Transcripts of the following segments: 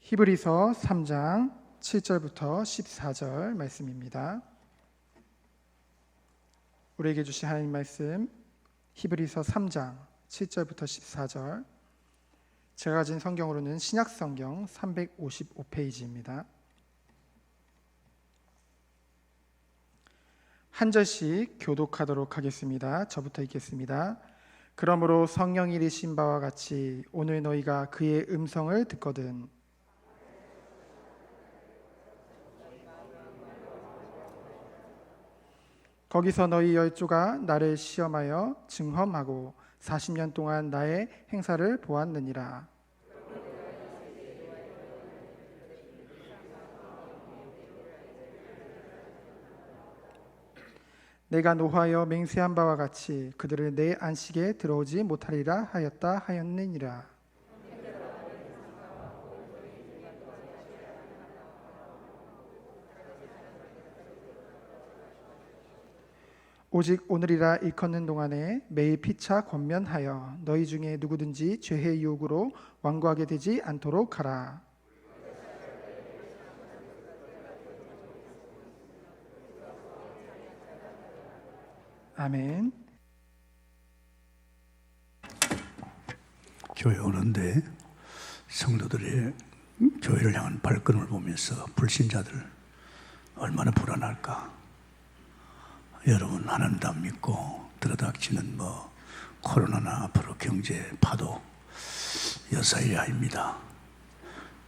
히브리서 3장 7절부터 14절 말씀입니다. 우리에게 주신 하나님 말씀 히브리서 3장 7절부터 14절, 제가 가진 성경으로는 신약성경 355페이지입니다. 한 절씩 교독하도록 하겠습니다. 저부터 읽겠습니다. 그러므로 성령이 이르신 바와 같이 오늘 너희가 그의 음성을 듣거든 거기서 너희 열조가 나를 시험하여 증험하고 40년 동안 나의 행사를 보았느니라. 내가 노하여 맹세한 바와 같이 그들을 내 안식에 들어오지 못하리라 하였다 하였느니라. 오직 오늘이라 일컫는 동안에 매일 피차 권면하여 너희 중에 누구든지 죄의 유혹으로 완고하게 되지 않도록 하라. 아멘. 교회 오는데 성도들의 교회를 향한 발걸음을 보면서 불신자들 얼마나 불안할까. 여러분, 하나님도 안 믿고 들어닥치는 코로나나 앞으로 경제 파도 여사일이 아닙니다.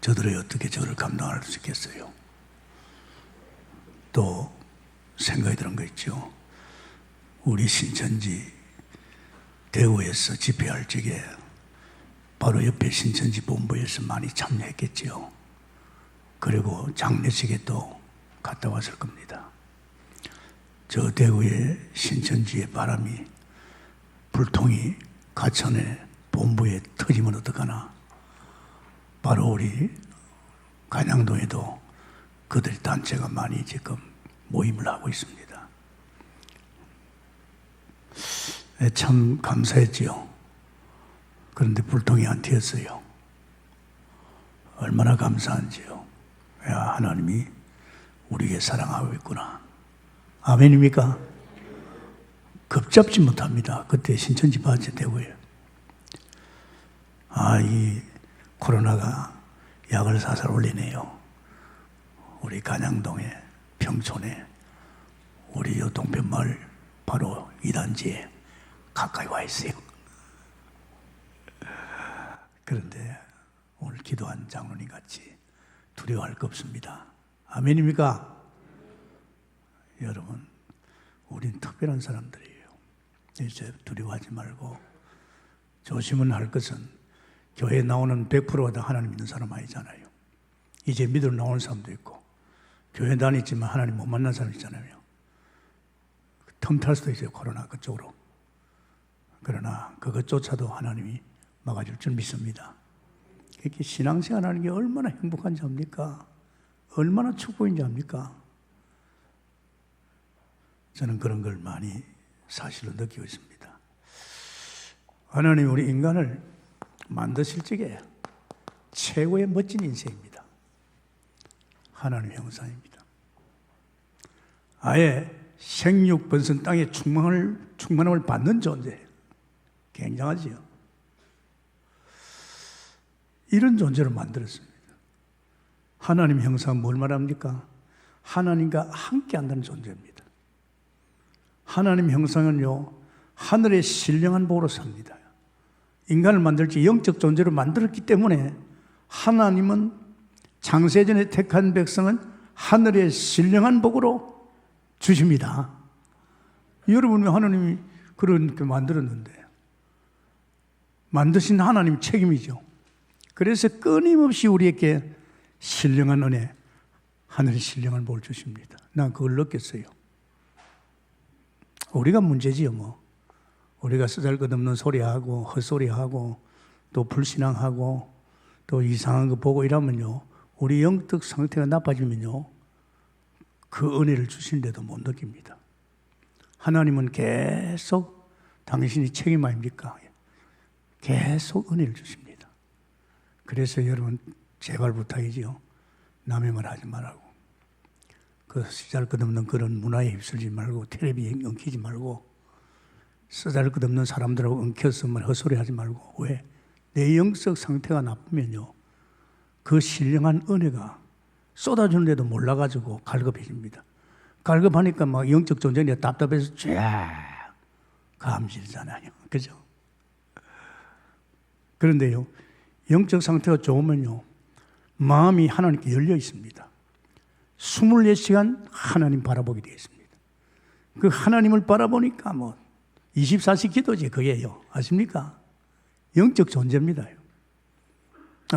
저들이 어떻게 저를 감당할 수 있겠어요? 또 생각이 드는 거 있죠. 우리 신천지 대구에서 집회할 적에 바로 옆에 신천지 본부에서 많이 참여했겠지요. 그리고 장례식에 또 갔다 왔을 겁니다. 저 대구의 신천지의 바람이 불통이 가천의 본부에 터지면 어떡하나. 바로 우리 간양동에도 그들 단체가 많이 지금 모임을 하고 있습니다. 참 감사했지요. 그런데 불통이 안 튀었어요. 얼마나 감사한지요. 야, 하나님이 우리에게 사랑하고 있구나. 아멘입니까? 급잡지 못합니다. 그때 신천지 바지 되고요. 이 코로나가 약을 사살 올리네요. 우리 간양동에, 평촌에, 우리 요 동편마을 바로 이단지에 가까이 와 있어요. 그런데 오늘 기도한 장로님 같이 두려워할 거 없습니다. 아멘입니까? 여러분, 우린 특별한 사람들이에요. 이제 두려워하지 말고 조심은 할 것은 교회에 나오는 100%가 다 하나님 믿는 사람 아니잖아요. 이제 믿으러 나오는 사람도 있고 교회 다니지만 하나님 못 만난 사람 있잖아요. 틈탈 수도 있어요. 코로나 그쪽으로. 그러나 그것조차도 하나님이 막아줄 줄 믿습니다. 이렇게 신앙생활 하는 게 얼마나 행복한지 압니까? 얼마나 축복인지 압니까? 저는 그런 걸 많이 사실로 느끼고 있습니다. 하나님 우리 인간을 만드실 적에 최고의 멋진 인생입니다. 하나님 형상입니다. 아예 생육 번성 땅에 충만함을 받는 존재. 굉장하지요. 이런 존재를 만들었습니다. 하나님 형상은 뭘 말합니까? 하나님과 함께 한다는 존재입니다. 하나님 형상은요, 하늘의 신령한 복으로 삽니다. 인간을 만들지 영적 존재로 만들었기 때문에 하나님은 창세전에 택한 백성은 하늘의 신령한 복으로 주십니다. 여러분, 왜 하나님이 그렇게 만들었는데? 만드신 하나님 책임이죠. 그래서 끊임없이 우리에게 신령한 은혜, 하늘의 신령한 복을 주십니다. 난 그걸 느꼈어요. 우리가 문제지요, 우리가 쓰잘것없는 소리하고 헛소리하고 또 불신앙하고 또 이상한 거 보고 이러면요, 우리 영적 상태가 나빠지면요, 그 은혜를 주신데도 못 느낍니다. 하나님은 계속 당신이 책임 아닙니까? 계속 은혜를 주십니다. 그래서 여러분 제발 부탁이지요. 남의 말 하지 말라고. 그 쓰잘것없는 그런 문화에 휩쓸지 말고, 텔레비에 엉키지 말고, 쓰잘것없는 사람들하고 엉켜서 헛소리 하지 말고. 왜? 내 영적 상태가 나쁘면요, 그 신령한 은혜가 쏟아주는데도 몰라가지고 갈급해집니다. 갈급하니까 막 영적 존재가 답답해서 쫙 감질잖아요. 그죠? 그런데요, 영적 상태가 좋으면요, 마음이 하나님께 열려 있습니다. 24시간 하나님 바라보게 되어 있습니다. 그 하나님을 바라보니까 24시 기도지, 그게요. 아십니까? 영적 존재입니다.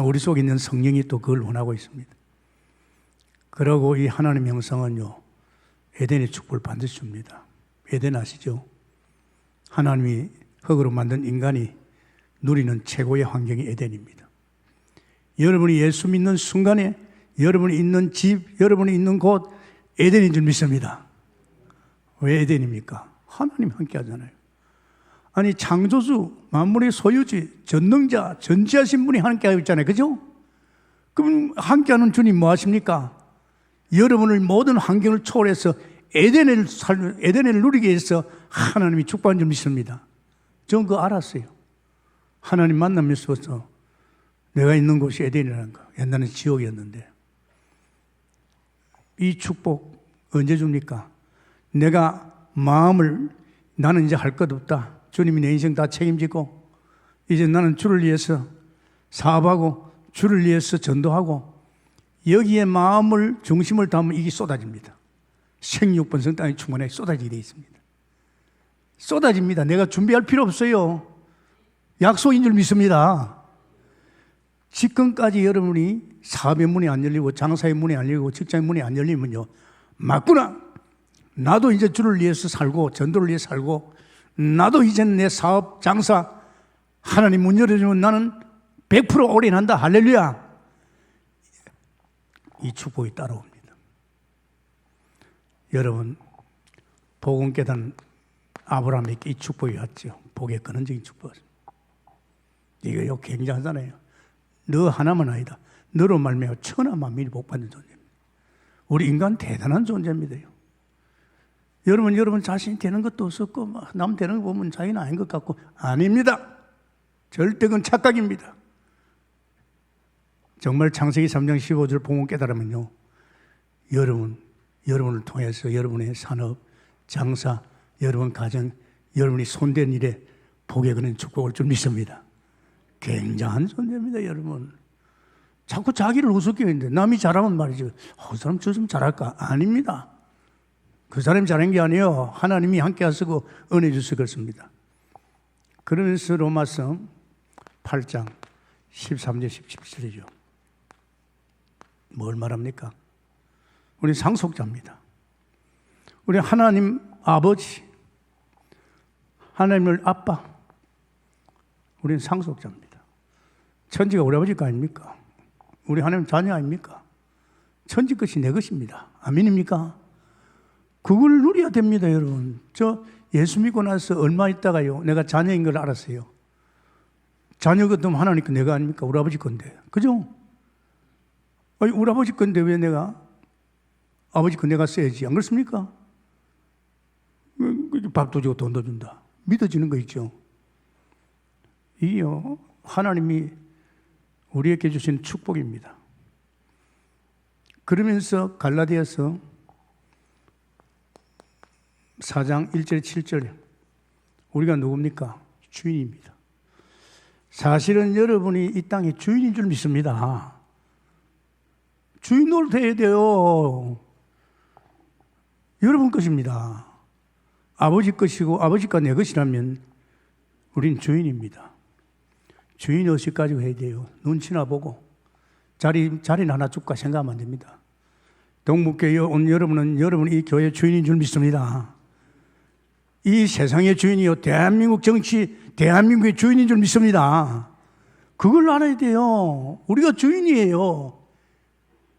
우리 속에 있는 성령이 또 그걸 원하고 있습니다. 그러고 이 하나님 형상은요, 에덴의 축복을 반드시 줍니다. 에덴 아시죠? 하나님이 흙으로 만든 인간이 누리는 최고의 환경이 에덴입니다. 여러분이 예수 믿는 순간에 여러분이 있는 집, 여러분이 있는 곳 에덴인 줄 믿습니다. 왜 에덴입니까? 하나님 함께 하잖아요. 아니, 창조주, 만물의 소유주, 전능자, 전지하신 분이 함께 하고 있잖아요. 그죠? 그럼 함께 하는 주님 뭐 하십니까? 여러분을 모든 환경을 초월해서 에덴을 누리게 해서 하나님이 축복한 줄 믿습니다. 저는 그거 알았어요. 하나님 만나면서 내가 있는 곳이 에덴이라는 거. 옛날엔 지옥이었는데. 이 축복 언제 줍니까? 내가 마음을 나는 이제 할 것 없다. 주님이 내 인생 다 책임지고 이제 나는 주를 위해서 사업하고 주를 위해서 전도하고 여기에 마음을 중심을 담으면 이게 쏟아집니다. 생육번성 땅에 충만하게 쏟아지게 되어 있습니다. 쏟아집니다. 내가 준비할 필요 없어요. 약속인 줄 믿습니다. 지금까지 여러분이 사업의 문이 안 열리고 장사의 문이 안 열리고 직장의 문이 안 열리면요, 맞구나. 나도 이제 주를 위해서 살고 전도를 위해서 살고 나도 이제 내 사업 장사 하나님 문 열어주면 나는 100% 올인한다. 할렐루야. 이 축복이 따라옵니다. 여러분, 복음 깨닫는 아브라함에게 이 축복이 왔죠. 복의 근원적인 축복. 이거 굉장하잖아요. 너 하나만 아니다. 너로 말미암아 천하 만민이 복받는 존재입니다. 우리 인간 대단한 존재입니다. 여러분 자신이 되는 것도 없었고 남 되는 거 보면 자기는 아닌 것 같고 아닙니다. 절대 그건 착각입니다. 정말 창세기 3장 15절 복음 깨달으면요, 여러분을 통해서 여러분의 산업, 장사, 여러분 가정, 여러분이 손댄 일에 복에 그는 축복을 좀 믿습니다. 굉장한 존재입니다, 여러분. 자꾸 자기를 우습게 했는데 남이 잘하면 말이죠. 그 사람 저 좀 잘할까? 아닙니다. 그 사람이 잘한 게 아니에요. 하나님이 함께 하시고 은혜 주셔서 그렇습니다. 그러면서 로마서 8장 13절 17절이죠. 뭘 말합니까? 우리 상속자입니다. 우리 하나님 아버지, 하나님을 아빠, 우리는 상속자입니다. 천지가 우리 아버지 거 아닙니까? 우리 하나님 자녀 아닙니까? 천지 것이 내 것입니다. 아멘입니까? 그걸 누려야 됩니다, 여러분. 저 예수 믿고 나서 얼마 있다가요, 내가 자녀인 걸 알았어요. 자녀 같으면 하나님 거 내가 아닙니까? 우리 아버지 건데. 그죠? 아니, 우리 아버지 건데 왜 내가 아버지 거 내가 써야지. 안 그렇습니까? 밥도 주고 돈도 준다. 믿어지는 거 있죠. 이요, 하나님이 우리에게 주신 축복입니다. 그러면서 갈라디아서 4장 1절 7절 우리가 누굽니까? 주인입니다. 사실은 여러분이 이 땅의 주인인 줄 믿습니다. 주인 노릇해야 돼요. 여러분 것입니다. 아버지 것이고 아버지가 내 것이라면 우린 주인입니다. 주인 의식 가지고 해야 돼요. 눈치나 보고 자리는 하나 줄까 생각하면 안 됩니다. 동북교회 온 여러분은 이 교회 주인인 줄 믿습니다. 이 세상의 주인이요, 대한민국 정치, 대한민국의 주인인 줄 믿습니다. 그걸 알아야 돼요. 우리가 주인이에요.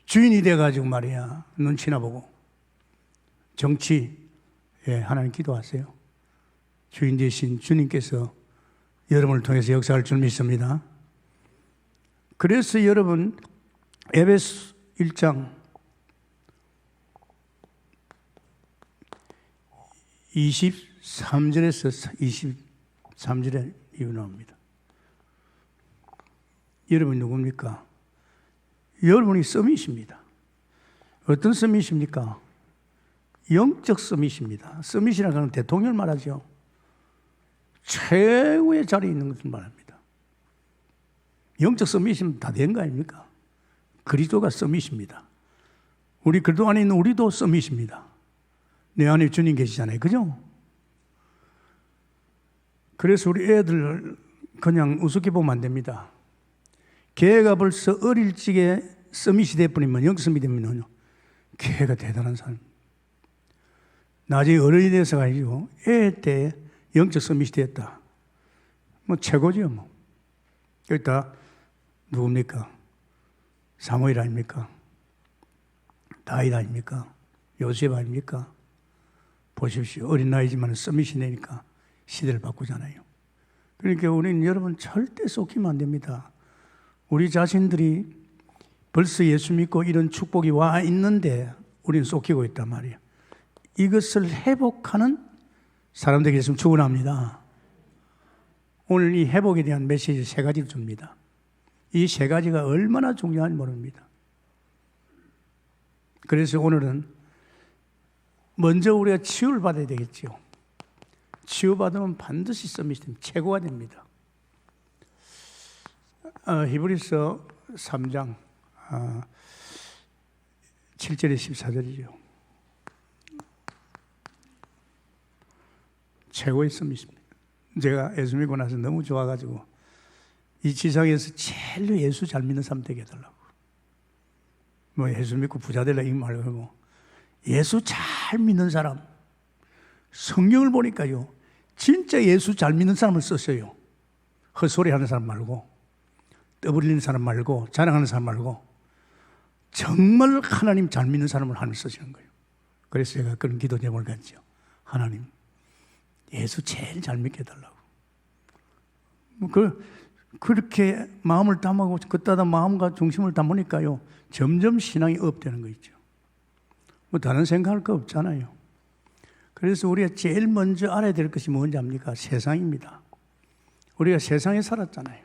주인이 돼가지고 말이야, 눈치나 보고. 정치, 하나님 기도하세요. 주인 되신 주님께서 여러분을 통해서 역사할 줄 믿습니다. 그래서 여러분, 에베소 1장 23절에서 23절에 이유 나옵니다. 여러분이 누굽니까? 여러분이 서밋입니다. 어떤 서밋입니까? 영적 서밋입니다. 서밋이라는 건 대통령을 말하죠. 최고의 자리에 있는 것을 말합니다. 영적 서밋이면 다 된 거 아닙니까? 그리스도가 서밋입니다. 우리 그리스도 안에 있는 우리도 서밋입니다. 내 안에 주님 계시잖아요. 그죠? 그래서 우리 애들 그냥 우습게 보면 안 됩니다. 걔가 벌써 어릴 적에 서밋이 돼버리면, 영적 서밋이 되면요, 걔가 대단한 사람. 나중에 어른이 돼서 가지고 애 때 영적 서밋이 됐다. 뭐 최고죠, 뭐. 여기다 누굽니까? 사무엘 아닙니까? 다윗 아닙니까? 요셉 아닙니까? 보십시오. 어린 나이지만 서밋이 되니까 시대를 바꾸잖아요. 그러니까 우리는 여러분 절대 속이면 안 됩니다. 우리 자신들이 벌써 예수 믿고 이런 축복이 와 있는데 우리는 속이고 있단 말이에요. 이것을 회복하는 사람들에게 있으면 축원합니다. 오늘 이 회복에 대한 메시지 3가지를 줍니다. 이 3가지가 얼마나 중요한지 모릅니다. 그래서 오늘은 먼저 우리가 치유를 받아야 되겠죠. 치유받으면 반드시 서밋이 됩니다. 최고가 됩니다. 히브리서 3장 7절에 14절이죠. 최고의 서밋입니다. 제가 예수 믿고 나서 너무 좋아가지고 이 지상에서 제일 예수 잘 믿는 사람 되게 해달라고. 뭐 예수 믿고 부자 되려 이 말고 예수 잘 믿는 사람. 성경을 보니까요, 진짜 예수 잘 믿는 사람을 썼어요. 헛소리 하는 사람 말고, 떠벌리는 사람 말고, 자랑하는 사람 말고, 정말 하나님 잘 믿는 사람을 하늘 쓰시는 거예요. 그래서 제가 그런 기도 제목을 갖죠. 하나님, 예수 제일 잘 믿게 해달라고. 그렇게 마음을 담아고, 그따다 마음과 중심을 담으니까요, 점점 신앙이 업되는 거 있죠. 뭐 다른 생각할 거 없잖아요. 그래서 우리가 제일 먼저 알아야 될 것이 뭔지 압니까? 세상입니다. 우리가 세상에 살았잖아요.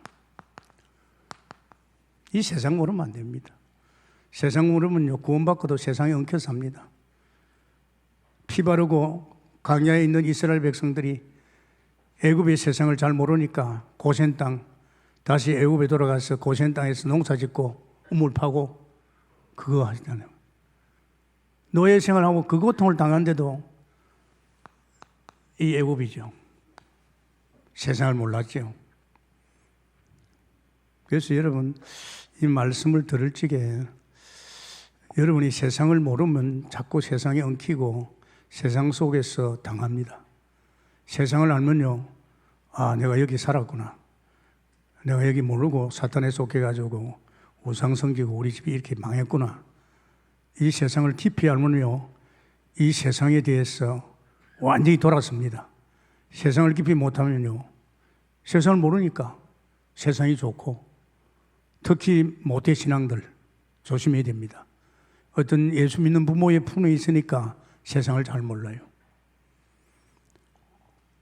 이 세상 모르면 안 됩니다. 세상 모르면요, 구원받고도 세상에 엉켜 삽니다. 피 바르고 광야에 있는 이스라엘 백성들이 애굽의 세상을 잘 모르니까 고센 땅, 다시 애굽에 돌아가서 고센 땅에서 농사 짓고 우물 파고 그거 하시잖아요. 노예 생활하고 그 고통을 당한데도 이 애굽이죠. 세상을 몰랐죠. 그래서 여러분, 이 말씀을 들을 적에 여러분이 세상을 모르면 자꾸 세상에 엉키고 세상 속에서 당합니다. 세상을 알면요, 아, 내가 여기 살았구나. 내가 여기 모르고 사탄에 속해가지고 우상 섬기고 우리 집이 이렇게 망했구나. 이 세상을 깊이 알면요, 이 세상에 대해서 완전히 돌아섭니다. 세상을 깊이 못하면요, 세상을 모르니까 세상이 좋고, 특히 모태 신앙들 조심해야 됩니다. 어떤 예수 믿는 부모의 품에 있으니까 세상을 잘 몰라요.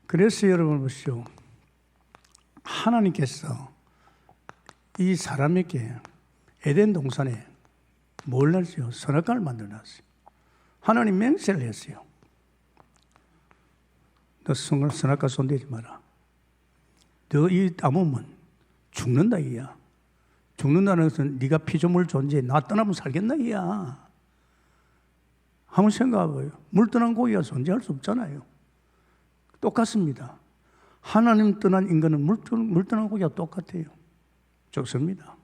그래서 여러분 보시오. 하나님께서 이 사람에게 에덴 동산에 뭘 했어요? 선악과를 만들어놨어요. 하나님 맹세를 했어요. 너 선악과 손대지 마라. 너 이 따먹으면 죽는다 이야. 죽는다는 것은 네가 피조물 존재, 나 떠나면 살겠나 이야. 한번 생각해봐요. 물 떠난 고기가 존재할 수 없잖아요. 똑같습니다. 하나님 떠난 인간은 물 떠난 고기가 똑같아요. 죽습니다.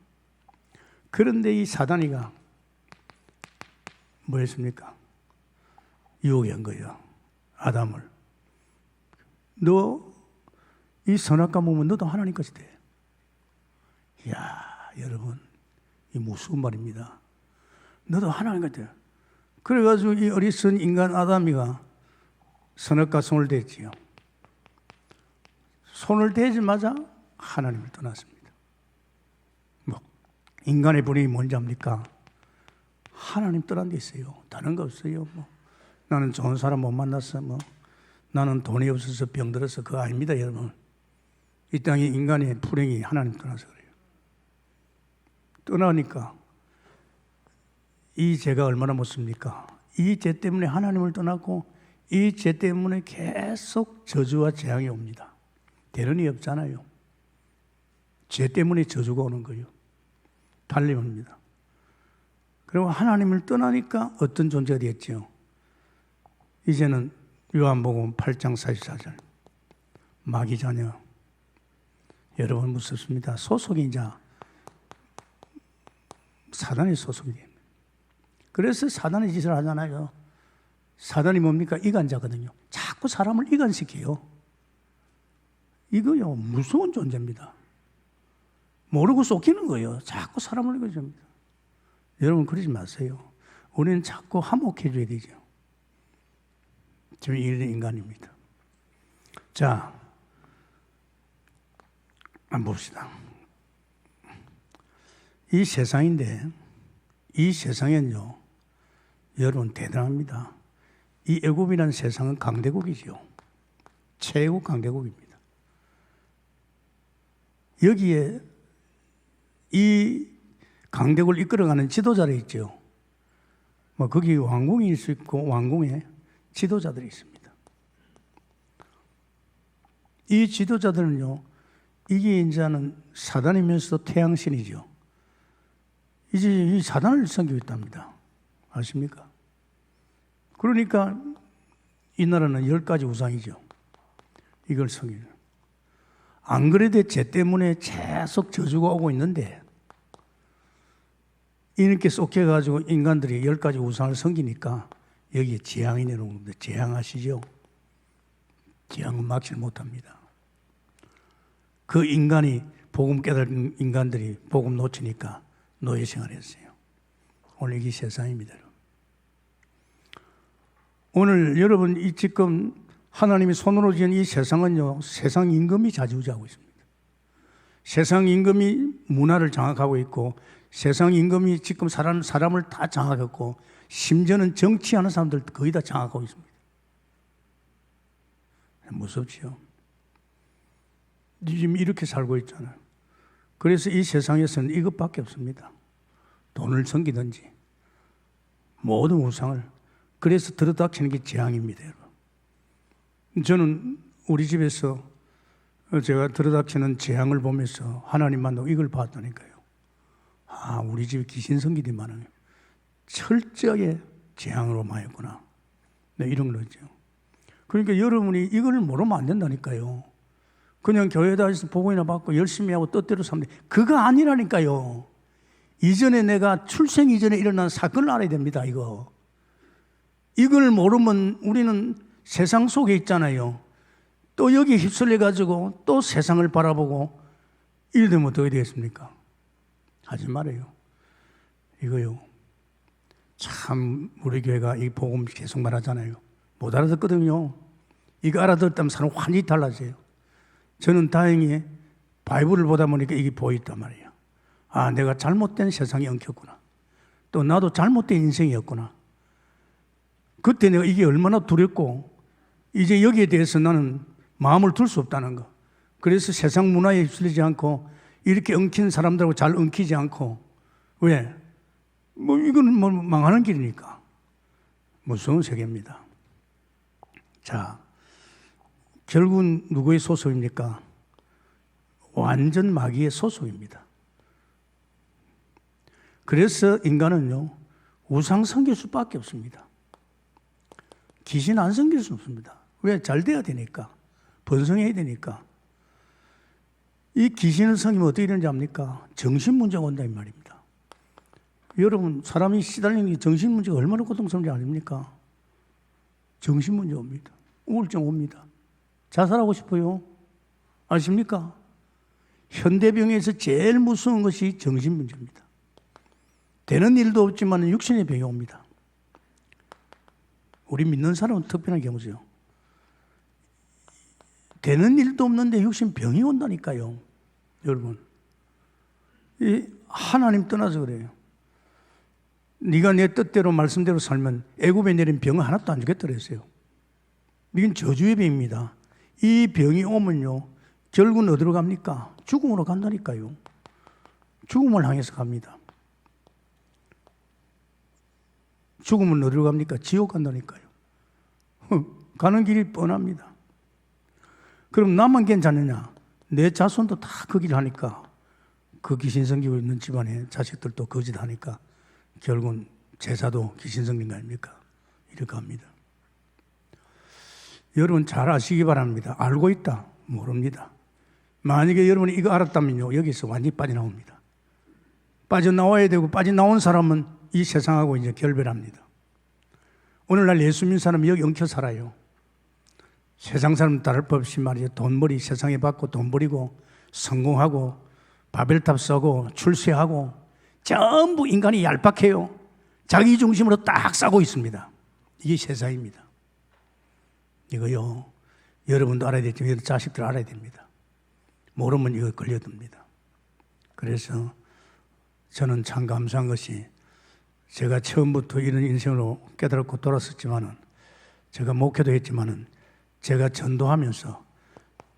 그런데 이 사단이가 뭐 했습니까? 유혹한 거예요. 아담을. 너 이 선악과 먹으면 너도 하나님 것이 돼. 이야, 여러분, 이 무서운 말입니다. 너도 하나님 같아. 그래가지고 이 어리석은 인간 아담이가 선악과 손을 댔지요. 손을 대자마자 하나님을 떠났습니다. 뭐 인간의 불행이 뭔지 압니까? 하나님 떠난 데 있어요. 다른 거 없어요. 뭐 나는 좋은 사람 못 만났어. 뭐 나는 돈이 없어서 병들어서 그거 아닙니다, 여러분. 이 땅에 인간의 불행이 하나님 떠나서 그래요. 떠나니까 이 죄가 얼마나 못습니까? 이 죄 때문에 하나님을 떠났고 이 죄 때문에 계속 저주와 재앙이 옵니다. 대련이 없잖아요. 죄 때문에 저주가 오는 거예요. 달림합니다. 그리고 하나님을 떠나니까 어떤 존재가 되었죠? 이제는 요한복음 8장 44절 마귀 자녀 여러분 무섭습니다. 소속이 이제 사단의 소속이 됩니다. 그래서 사단의 짓을 하잖아요. 사단이 뭡니까? 이간자거든요. 자꾸 사람을 이간시켜요. 이거요 무서운 존재입니다. 모르고 속이는 거예요. 자꾸 사람을 이간시킵니다. 여러분 그러지 마세요. 우리는 자꾸 화목해줘야 되죠. 지금 이런 인간입니다. 자, 한번 봅시다. 이 세상인데 이 세상엔요 여러분 대단합니다. 이 애굽이라는 세상은 강대국이죠. 최고 강대국입니다. 여기에 이 강대국을 이끌어가는 지도자들이 있죠. 뭐 거기 왕궁이 있을 수 있고 왕궁에 지도자들이 있습니다. 이 지도자들은요, 이게 이제는 사단이면서 태양신이죠. 이제 이 사단을 섬기고 있답니다. 아십니까? 그러니까 이 나라는 10가지 우상이죠. 이걸 섬기는. 안 그래도 죄 때문에 계속 저주가 오고 있는데 이렇게 쏙해가지고 인간들이 10가지 우상을 섬기니까 여기에 재앙이 내려오는 겁니다. 재앙하시죠? 재앙은 막지 못합니다. 그 인간이 복음 깨달은 인간들이 복음 놓치니까 노예 생활했어요. 오늘 이게 세상입니다. 오늘 여러분 이 지금 하나님이 손으로 지은 이 세상은요, 세상 임금이 좌지우지하고 있습니다. 세상 임금이 문화를 장악하고 있고 세상 임금이 지금 사람을 다 장악했고 심지어는 정치하는 사람들 거의 다 장악하고 있습니다. 무섭지요. 지금 이렇게 살고 있잖아요. 그래서 이 세상에서는 이것밖에 없습니다. 돈을 섬기든지 모든 우상을. 그래서 들어닥치는 게 재앙입니다, 여러분. 저는 우리 집에서 제가 들어닥치는 재앙을 보면서 하나님 만나고 이걸 봤다니까요. 아, 우리 집에 귀신 섬기기만은 철저하게 재앙으로 마였구나. 네, 이런 거죠. 그러니까 여러분이 이걸 모르면 안 된다니까요. 그냥 교회 다니면서 복음이나 받고 열심히 하고 뜻대로 살면 그거 아니라니까요. 이전에 내가 출생 이전에 일어난 사건을 알아야 됩니다, 이거. 이걸 모르면 우리는 세상 속에 있잖아요. 또 여기 휩쓸려가지고 또 세상을 바라보고 이러면 어떻게 되겠습니까? 하지 말아요. 이거요. 참 우리 교회가 이 복음 계속 말하잖아요. 못 알아듣거든요. 이거 알아듣다면 사람 완전히 달라져요. 저는 다행히 바이블을 보다 보니까 이게 보였단 말이에요. 아, 내가 잘못된 세상에 엉켰구나. 또 나도 잘못된 인생이었구나. 그때 내가 이게 얼마나 두렵고 이제 여기에 대해서 나는 마음을 둘 수 없다는 거. 그래서 세상 문화에 휩쓸리지 않고 이렇게 엉킨 사람들하고 잘 엉키지 않고. 왜? 뭐 이거는 뭐 망하는 길이니까. 무서운 세계입니다. 자, 결국은 누구의 소속입니까? 완전 마귀의 소속입니다. 그래서 인간은요, 우상 섬길 수밖에 없습니다. 귀신 안 섬길 수 없습니다. 왜? 잘 돼야 되니까. 번성해야 되니까. 이 귀신을 섬기면 어떻게 되는지 압니까? 정신 문제가 온다 이 말입니다. 여러분, 사람이 시달리는 게 정신 문제가 얼마나 고통스러운지 아닙니까? 정신 문제 옵니다. 우울증 옵니다. 자살하고 싶어요. 아십니까? 현대병에서 제일 무서운 것이 정신 문제입니다. 되는 일도 없지만 육신의 병이 옵니다. 우리 믿는 사람은 특별한 경우죠. 되는 일도 없는데 육신 병이 온다니까요. 여러분, 이 하나님 떠나서 그래요. 네가 내 뜻대로 말씀대로 살면 애굽에 내린 병 하나도 안 주겠다 그랬어요. 이건 저주의 병입니다. 이 병이 오면요, 결국은 어디로 갑니까? 죽음으로 간다니까요. 죽음을 향해서 갑니다. 죽음은 어디로 갑니까? 지옥 간다니까요. 가는 길이 뻔합니다. 그럼 나만 괜찮느냐? 내 자손도 다 그 길 하니까, 그 귀신 섬기고 있는 집안의 자식들도 거짓하니까 결국은 제사도 귀신 섬긴 거 아닙니까? 이렇게 합니다. 여러분 잘 아시기 바랍니다. 알고 있다? 모릅니다. 만약에 여러분이 이거 알았다면요, 여기서 완전히 빠져나옵니다. 빠져나와야 되고, 빠져나온 사람은 이 세상하고 이제 결별합니다. 오늘날 예수 믿는 사람이 여기 엉켜 살아요. 세상 사람 다를 법 없이 말이죠. 돈벌이 세상에 받고 돈 버리고 성공하고 바벨탑 써고 출세하고 전부 인간이 얄팍해요. 자기 중심으로 딱 싸고 있습니다. 이게 세상입니다. 이거요, 여러분도 알아야 되지만 여러분 자식들 알아야 됩니다. 모르면 이거 걸려듭니다. 그래서 저는 참 감사한 것이, 제가 처음부터 이런 인생으로 깨달았고 돌았었지만은, 제가 목회도 했지만은, 제가 전도하면서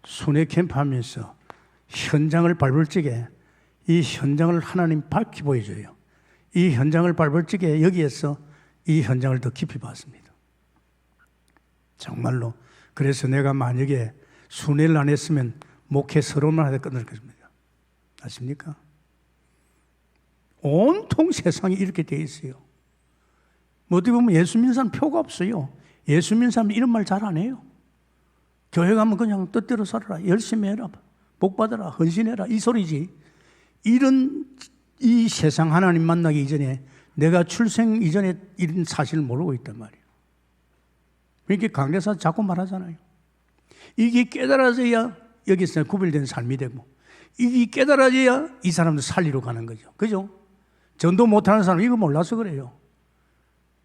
순회 캠프 하면서 현장을 밟을 적에 이 현장을 하나님 밝히 보여줘요. 이 현장을 밟을 적에 여기에서 이 현장을 더 깊이 봤습니다. 정말로. 그래서 내가 만약에 순회를 안 했으면 목회 서론만 하다 끝날 것입니다. 아십니까? 온통 세상이 이렇게 되어 있어요. 뭐 어떻게 보면 예수 믿는 사람 표가 없어요. 예수 믿는 사람은 이런 말 잘 안 해요. 교회 가면 그냥 뜻대로 살아라, 열심히 해라, 복 받아라, 헌신해라, 이 소리지. 이 세상 하나님 만나기 이전에 내가 출생 이전에 이런 사실을 모르고 있단 말이에요. 이렇게 강대사 자꾸 말하잖아요. 이게 깨달아져야 여기서 구별된 삶이 되고, 이게 깨달아져야 이 사람도 살리러 가는 거죠. 그죠? 전도 못하는 사람 이거 몰라서 그래요.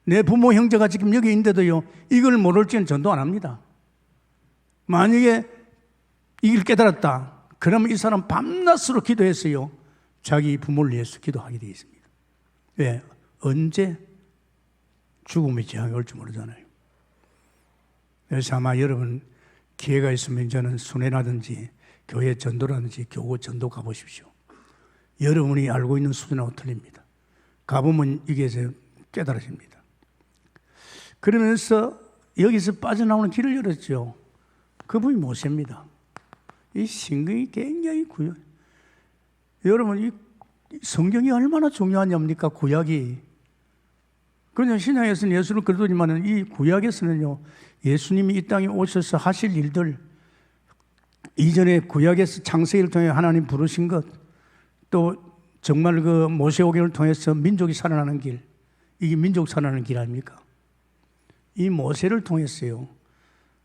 내 부모 형제가 지금 여기 있는데도요, 이걸 모를지는 전도 안 합니다. 만약에 이걸 깨달았다, 그러면 이 사람 밤낮으로 기도했어요. 자기 부모를 위해서 기도하게 되어 있습니다. 왜? 언제 죽음의 재앙이 올지 모르잖아요. 그래서 아마 여러분 기회가 있으면 저는 순회라든지 교회 전도라든지 교구 전도 가보십시오. 여러분이 알고 있는 수준하고 틀립니다. 가보면 이게 깨달아집니다. 그러면서 여기서 빠져나오는 길을 열었죠. 그분이 모세입니다. 이 신경이 굉장히 구요. 여러분, 이 성경이 얼마나 중요하냐입니까? 구약이. 그냥 신약에서는 예수를 그러더니만은 이 구약에서는요, 예수님이 이 땅에 오셔서 하실 일들, 이전에 구약에서 창세기를 통해 하나님 부르신 것, 또 정말 그 모세오경을 통해서 민족이 살아나는 길, 이게 민족 살아나는 길 아닙니까? 이 모세를 통했어요.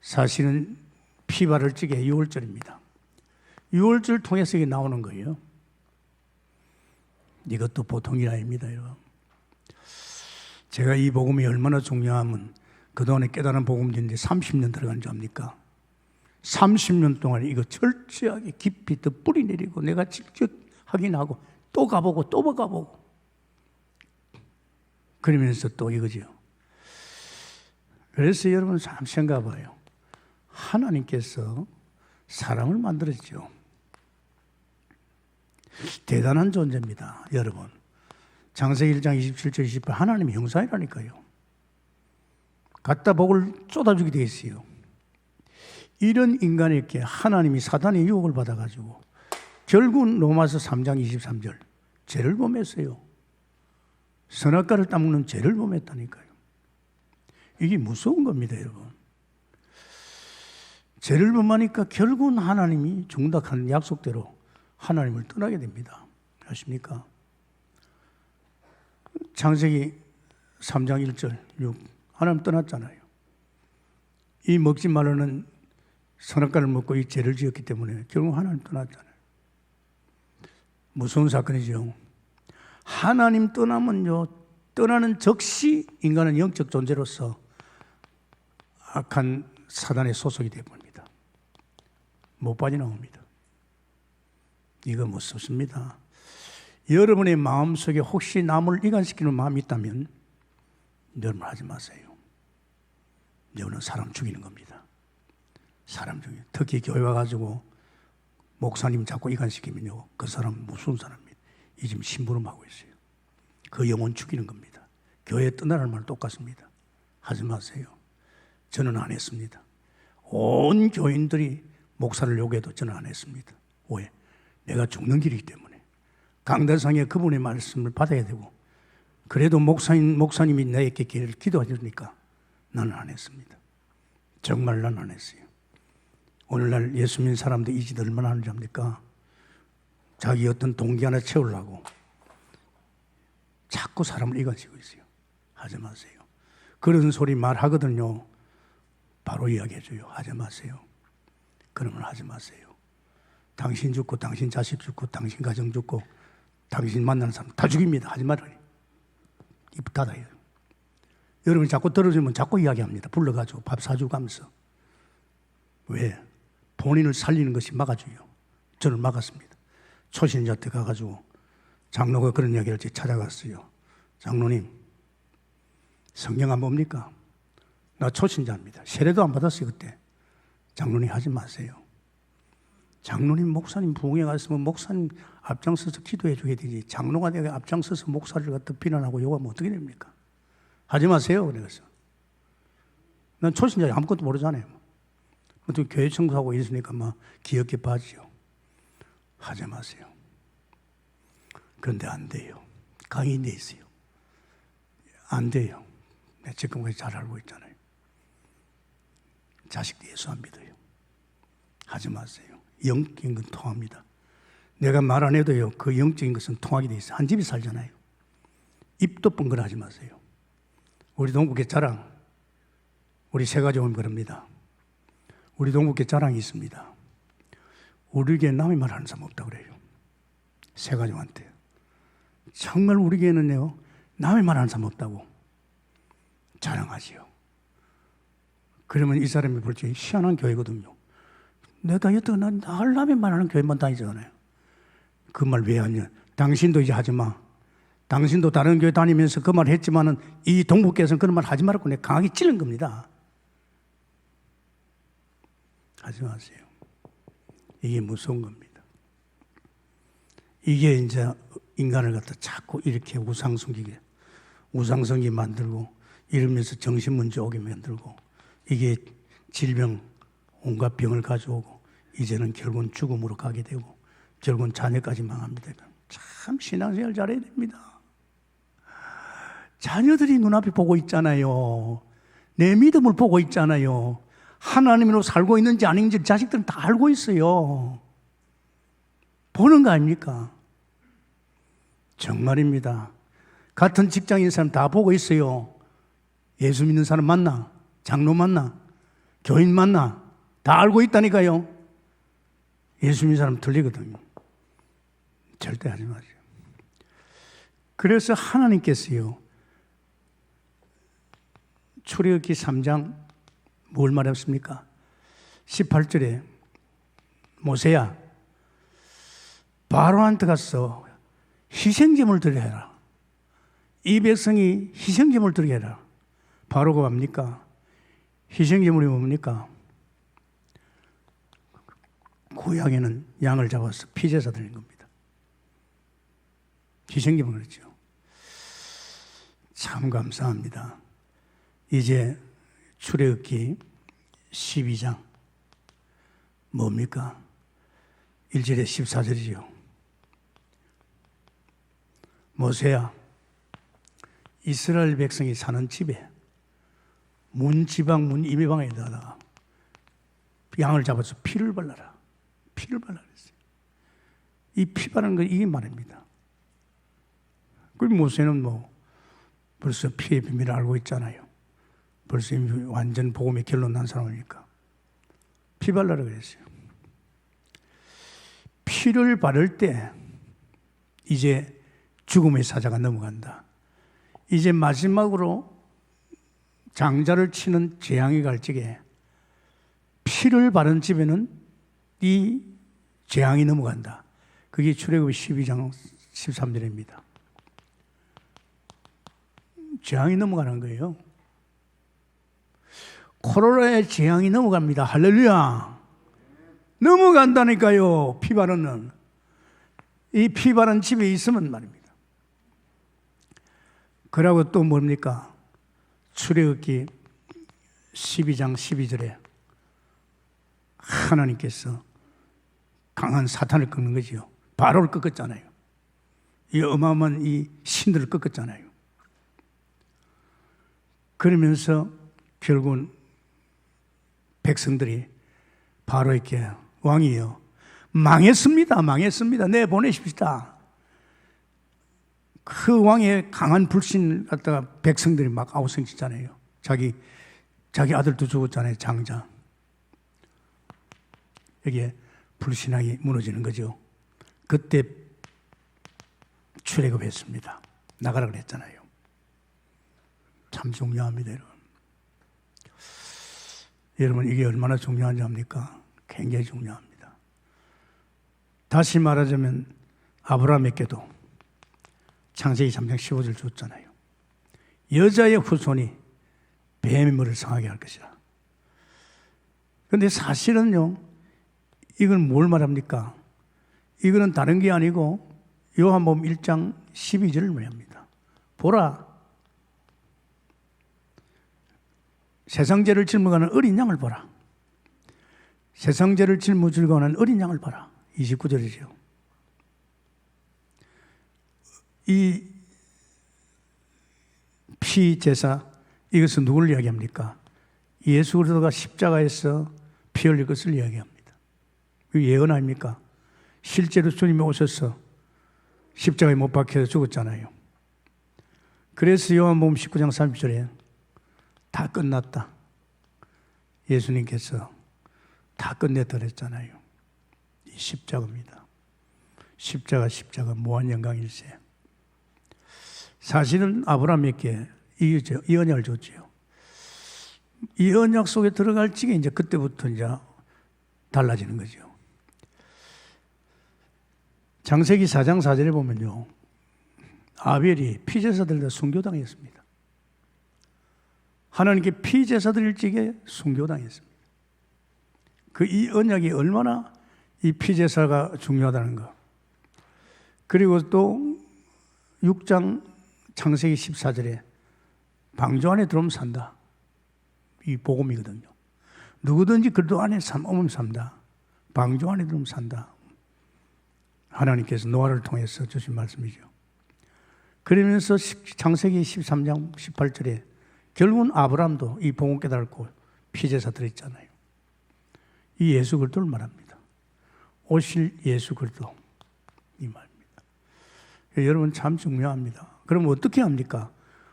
사실은 피 바를 적에 6월절입니다. 6월절 통해서 이게 나오는 거예요. 이것도 보통 일 아닙니다, 여러분. 제가 이 복음이 얼마나 중요하면 그동안에 깨달은 복음인데 30년 들어간 줄 압니까? 30년 동안 이거 철저하게 깊이 더 뿌리 내리고 내가 직접 확인하고 또 가보고 또 가보고 그러면서 또 이거죠. 그래서 여러분 참 생각해봐요. 하나님께서 사람을 만들었죠. 대단한 존재입니다, 여러분. 창세기 1장 27절 28 하나님의 형상이라니까요. 갖다 복을 쏟아주게 돼 있어요. 이런 인간에게 하나님이 사단의 유혹을 받아가지고 결국은 로마서 3장 23절 죄를 범했어요. 선악과를 따먹는 죄를 범했다니까요. 이게 무서운 겁니다, 여러분. 죄를 범하니까 결국은 하나님이 중닥한 약속대로 하나님을 떠나게 됩니다. 아십니까? 창세기 3장 1절 6 하나님 떠났잖아요. 이 먹지 말라는 선악과를 먹고 이 죄를 지었기 때문에 결국 하나님 떠났잖아요. 무서운 사건이죠. 하나님 떠나면요, 떠나는 즉시 인간은 영적 존재로서 악한 사단의 소속이 되어버립니다. 못 빠져나옵니다. 이거 무섭습니다. 여러분의 마음속에 혹시 남을 이간시키는 마음이 있다면 여러분 하지 마세요. 여러분은 사람 죽이는 겁니다. 사람 죽이는. 특히 교회 와가지고 목사님 자꾸 이간시키면요, 그 사람 무슨 사람입니다. 이 지금 심부름하고 있어요. 그 영혼 죽이는 겁니다. 교회 떠나라는 말 똑같습니다. 하지 마세요. 저는 안 했습니다. 온 교인들이 목사를 요구해도 저는 안 했습니다. 왜? 내가 죽는 길이기 때문에. 강대상에 그분의 말씀을 받아야 되고, 그래도 목사님이 내게 기도해 주니까 나는 안 했습니다. 정말 난 안 했어요. 오늘날 예수 믿는 사람들 이 짓 얼마나 하는지 압니까? 자기 어떤 동기 하나 채우려고 자꾸 사람을 이간시키고 있어요. 하지 마세요. 그런 소리 말하거든요. 바로 이야기해줘요. 하지 마세요. 그러면 하지 마세요. 당신 죽고 당신 자식 죽고 당신 가정 죽고 당신 만나는 사람 다 죽입니다. 하지 말아요. 입 닫아요. 여러분 자꾸 떨어지면 자꾸 이야기합니다. 불러가지고 밥 사주고 가면서. 왜? 본인을 살리는 것이 막아줘요. 저는 막았습니다. 초신자 때 가가지고 장로가 그런 이야기를 찾아갔어요. 장로님, 성경 안 봅니까? 나 초신자입니다. 세례도 안 받았어요 그때. 장로님 하지 마세요. 장로님, 목사님 부흥회 갔으면 목사님 앞장서서 기도해 주게 되지. 장로가 내가 앞장서서 목사를 갖다 비난하고 욕하면 어떻게 됩니까? 하지 마세요. 그래서 난 초신자 아무것도 모르잖아요. 어떻게 교회 청소하고 있으니까 막 기억에 빠지죠. 하지 마세요. 그런데 안 돼요. 강인돼 있어요. 안 돼요. 내가 지금까지 잘 알고 있잖아요. 자식도 예수 안 믿어요. 하지 마세요. 영적인 건 통합니다. 내가 말 안 해도요, 그 영적인 것은 통하게 돼 있어요. 한 집에 살잖아요. 입도 뻥끗하지 마세요. 우리 동국의 자랑, 우리 세 가지 오면 그럽니다. 우리 동국의 자랑이 있습니다. 우리 교회 남의 말 하는 사람 없다고 그래요. 세 가지한테. 정말 우리 교회는요, 남의 말 하는 사람 없다고 자랑하지요. 그러면 이 사람이 볼 때 희한한 교회거든요. 내가 여태 난 남의 말 하는 교회만 다니잖아요. 그 말 왜 하냐? 당신도 이제 하지 마. 당신도 다른 교회 다니면서 그 말 했지만은 이 동북교에서는 그런 말 하지 말라고 내가 강하게 찌른 겁니다. 하지 마세요. 이게 무서운 겁니다. 이게 이제 인간을 갖다 자꾸 이렇게 우상숭기게, 우상숭기 만들고 이러면서 정신문제 오게 만들고 이게 질병, 온갖 병을 가져오고 이제는 결국은 죽음으로 가게 되고 결국은 자녀까지 망합니다. 참 신앙생활 잘해야 됩니다. 자녀들이 눈앞에 보고 있잖아요. 내 믿음을 보고 있잖아요. 하나님으로 살고 있는지 아닌지 자식들은 다 알고 있어요. 보는 거 아닙니까? 정말입니다. 같은 직장인 사람 다 보고 있어요. 예수 믿는 사람 만나, 장로 만나, 교인 만나, 다 알고 있다니까요. 예수 믿는 사람 틀리거든요. 절대 하지 마세요. 그래서 하나님께서요, 출애굽기 3장 뭘 말했습니까? 18절에 모세야, 바로한테 가서 희생제물 드려야 해라. 이 백성이 희생제물 드리게 해라. 바로가 뭡니까? 희생제물이 뭡니까? 고향에는 양을 잡아서 피제사 드리는 겁니다. 희생제물 그렇죠. 참 감사합니다. 이제 출애굽기 12장 뭡니까? 1절에 14절이죠. 모세야, 이스라엘 백성이 사는 집에 문지방 문 임의방에다가 양을 잡아서 피를 발라라. 피를 발라라 그랬어요. 이 피 바르는 건 이게 말입니다. 그 모세는 뭐 벌써 피의 비밀을 알고 있잖아요. 벌써 완전 복음의 결론 난 사람이니까 피 발라라 그랬어요. 피를 바를 때 이제 죽음의 사자가 넘어간다. 이제 마지막으로 장자를 치는 재앙이 갈 적에 피를 바른 집에는 이 재앙이 넘어간다. 그게 출애굽기 12장 13절입니다. 재앙이 넘어가는 거예요. 코로나의 재앙이 넘어갑니다. 할렐루야. 넘어간다니까요. 피 바르는. 이 피 바른 집에 있으면 말입니다. 그러고 또 뭡니까? 출애굽기 12장 12절에 하나님께서 강한 사탄을 꺾는 거지요. 바로를 꺾었잖아요. 이 어마어마한 이 신들을 꺾었잖아요. 그러면서 결국은 백성들이 바로에게 왕이여 망했습니다. 망했습니다. 내보내십시다. 그 왕의 강한 불신을 갖다가 백성들이 막 아우성치잖아요. 자기 아들도 죽었잖아요. 장자. 여기에 불신앙이 무너지는 거죠. 그때 출애굽했습니다. 나가라 그랬잖아요. 참 중요합니다, 여러분. 여러분, 이게 얼마나 중요한지 압니까? 굉장히 중요합니다. 다시 말하자면 아브라함에게도 창세기 3장 15절 줬잖아요. 여자의 후손이 뱀의 머리를 상하게 할 것이라. 그런데 사실은요, 이건 뭘 말합니까? 이거는 다른 게 아니고 요한복음 1장 12절을 말합니다. 보라, 세상죄를 짊어가는 어린 양을 보라. 세상죄를 짊어지고 가는 어린 양을 봐라. 29절이죠. 이 피제사, 이것은 누구를 이야기합니까? 예수 그리스도가 십자가에서 피 흘릴 것을 이야기합니다. 이거 예언 아닙니까? 실제로 주님이 오셔서 십자가에 못 박혀서 죽었잖아요. 그래서 요한복음 19장 30절에 다 끝났다. 예수님께서 다 끝내드렸잖아요. 이 십자가입니다. 십자가 무한영광일세. 사실은 아브라함에게 이 언약을 줬지요. 이 언약 속에 들어갈 적에 이제 그때부터 이제 달라지는 거죠. 창세기 4장 4절에 보면요, 아벨이 피제사들과 순교당했습니다. 하나님께 피제사드릴 적에 순교당했습니다. 그 이 언약이 얼마나 이 피제사가 중요하다는 거. 그리고 또 6장 창세기 14절에 방주 안에 들어오면 산다. 이 복음이거든요. 누구든지 그리스도 안에 오면 산다. 방주 안에 들어오면 산다. 하나님께서 노아를 통해서 주신 말씀이죠. 그러면서 창세기 13장 18절에 결국은 아브라함도 이 복음 깨달고 피제사들 있잖아요. 이 예수 그리스도를 말합니다. 오실 예수 그리스도 이 말입니다. 여러분 참 중요합니다. 그럼 어떻게 합니까?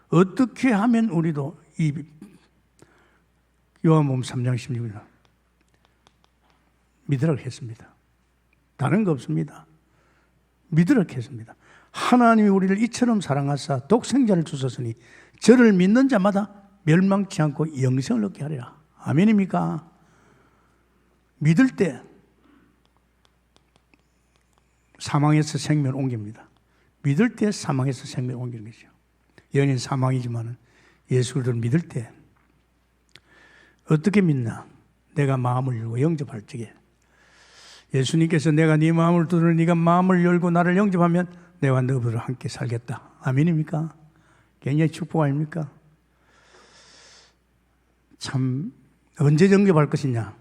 어떻게 하면 우리도 이 요한복음 3장 16절 믿으라고 했습니다. 다른 거 없습니다. 믿으라고 했습니다. 하나님이 우리를 이처럼 사랑하사 독생자를 주셨으니 저를 믿는 자마다 멸망치 않고 영생을 얻게 하리라. 아멘입니까? 믿을 때 사망에서 생명을 옮깁니다. 믿을 때 사망에서 생명을 옮기는 것이죠. 연인 사망이지만 예수 그리스도를 믿을 때 어떻게 믿나? 내가 마음을 열고 영접할 적에 예수님께서 내가 네 마음을 두드려 네가 마음을 열고 나를 영접하면 내가 너희들과 함께 살겠다. 아멘입니까? 굉장히 축복 아닙니까? 참 언제 영접할 것이냐?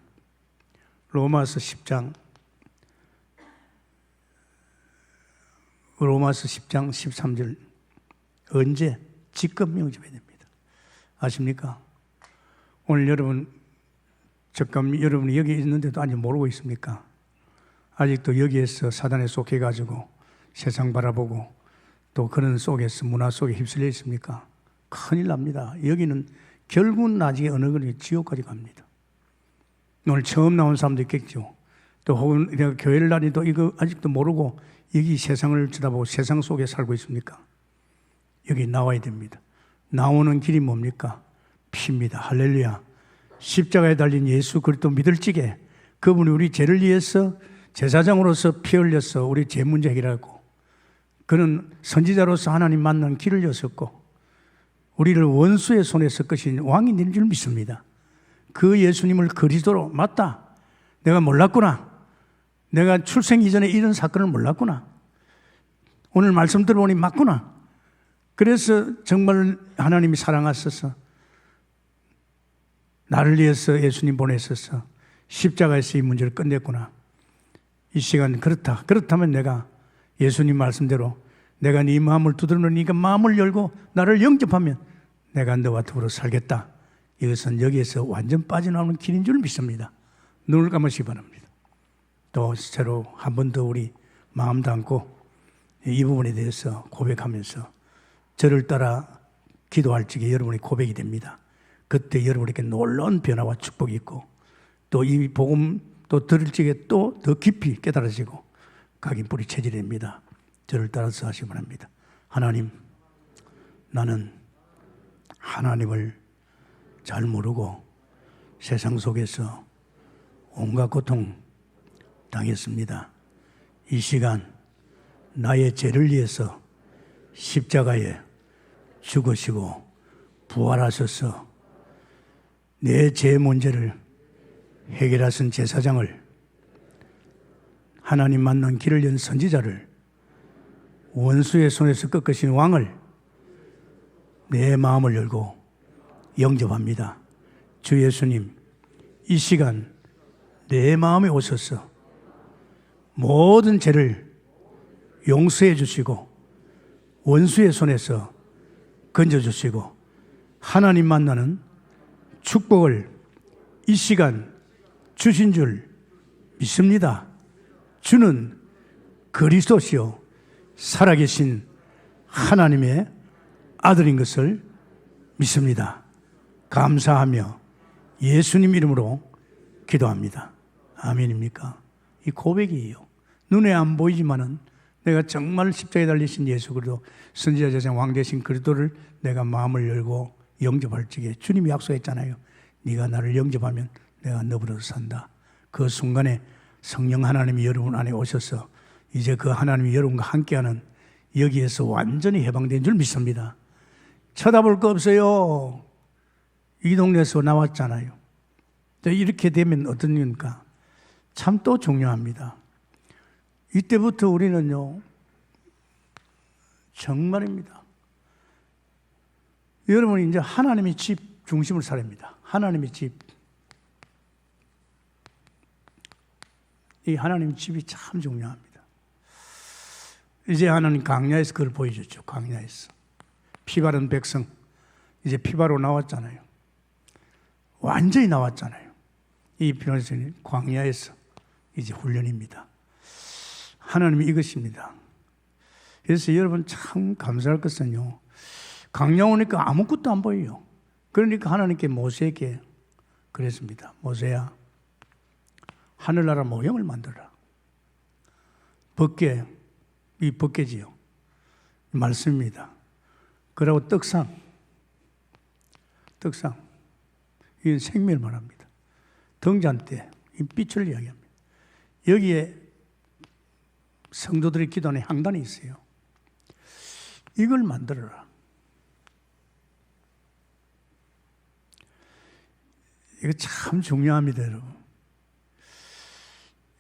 로마서 10장 13절 언제? 지금 영접해야 됩니다. 아십니까? 오늘 여러분 여러분이 여기 있는데도 아직 모르고 있습니까? 아직도 여기에서 사단에 속해가지고 세상 바라보고 또 그런 속에서 문화 속에 휩쓸려 있습니까? 큰일 납니다. 여기는 결국은 나중에 어느 거는 지옥까지 갑니다. 오늘 처음 나온 사람도 있겠죠. 또 혹은 내가 교회를 다니도 이거 아직도 모르고 여기 세상을 쳐다보고 세상 속에 살고 있습니까? 여기 나와야 됩니다. 나오는 길이 뭡니까? 피입니다. 할렐루야. 십자가에 달린 예수 그리스도 믿을 적에 그분이 우리 죄를 위해서 제사장으로서 피 흘려서 우리 죄 문제 해결하고 그는 선지자로서 하나님 만난 길을 여셨고 우리를 원수의 손에서 끄신 왕이 된 줄 믿습니다. 그 예수님을 그리스도로 맞다. 내가 몰랐구나. 내가 출생 이전에 이런 사건을 몰랐구나. 오늘 말씀 들어보니 맞구나. 그래서 정말 하나님이 사랑하셔서 나를 위해서 예수님 보내셔서 십자가에서 이 문제를 끝냈구나. 이 시간 그렇다. 그렇다면 내가 예수님 말씀대로 내가 네 마음을 두드리면 네가 마음을 열고 나를 영접하면 내가 너와 더불어 살겠다. 이것은 여기에서 완전 빠져나오는 길인 줄 믿습니다. 눈을 감으시기 바랍니다. 또 새로 한 번 더 우리 마음 담고 이 부분에 대해서 고백하면서 저를 따라 기도할 적에 여러분이 고백이 됩니다. 그때 여러분에게 놀라운 변화와 축복이 있고 또 이 복음 또 들을 적에 또 더 깊이 깨달아지고 각인 뿌리 체질이 됩니다. 저를 따라서 하시기 바랍니다. 하나님, 나는 하나님을 잘 모르고 세상 속에서 온갖 고통 당했습니다. 이 시간 나의 죄를 위해서 십자가에 죽으시고 부활하셔서 내 죄 문제를 해결하신 제사장을, 하나님 만난 길을 연 선지자를, 원수의 손에서 꺾으신 왕을 내 마음을 열고 영접합니다. 주 예수님, 이 시간 내 마음에 오셔서 모든 죄를 용서해 주시고 원수의 손에서 건져주시고 하나님 만나는 축복을 이 시간 주신 줄 믿습니다. 주는 그리스도시요 살아계신 하나님의 아들인 것을 믿습니다. 감사하며 예수님 이름으로 기도합니다. 아멘입니까? 이 고백이에요. 눈에 안 보이지만은 내가 정말 십자가에 달리신 예수 그리스도 선지자 제사장 왕 되신 그리스도를 내가 마음을 열고 영접할 적에 주님이 약속했잖아요. 네가 나를 영접하면 내가 너보다 산다. 그 순간에 성령 하나님이 여러분 안에 오셔서 이제 그 하나님이 여러분과 함께하는 여기에서 완전히 해방된 줄 믿습니다. 쳐다볼 거 없어요. 이 동네에서 나왔잖아요. 이렇게 되면 어떤 일입니까? 참 또 중요합니다. 이때부터 우리는요, 정말입니다. 여러분이 이제 하나님의 집 중심을 살아갑니다. 하나님의 집. 이 하나님 집이 참 중요합니다. 이제 하나님 광야에서 그걸 보여줬죠. 광야에서. 피바른 백성. 이제 피바로 나왔잖아요. 완전히 나왔잖아요. 이 피바르는 광야에서 이제 훈련입니다. 하나님이 이것입니다. 그래서 여러분 참 감사할 것은요, 광야 오니까 아무것도 안 보여요. 그러니까 하나님께 모세에게 그랬습니다. 모세야, 하늘나라 모형을 만들어라. 벗개, 이 벗개지요. 말씀입니다. 그리고 떡상, 이건 생명을 말합니다. 등잔대, 이 빛을 이야기합니다. 여기에 성도들이 기도하는 향단이 있어요. 이걸 만들어라. 이거 참 중요합니다, 여러분.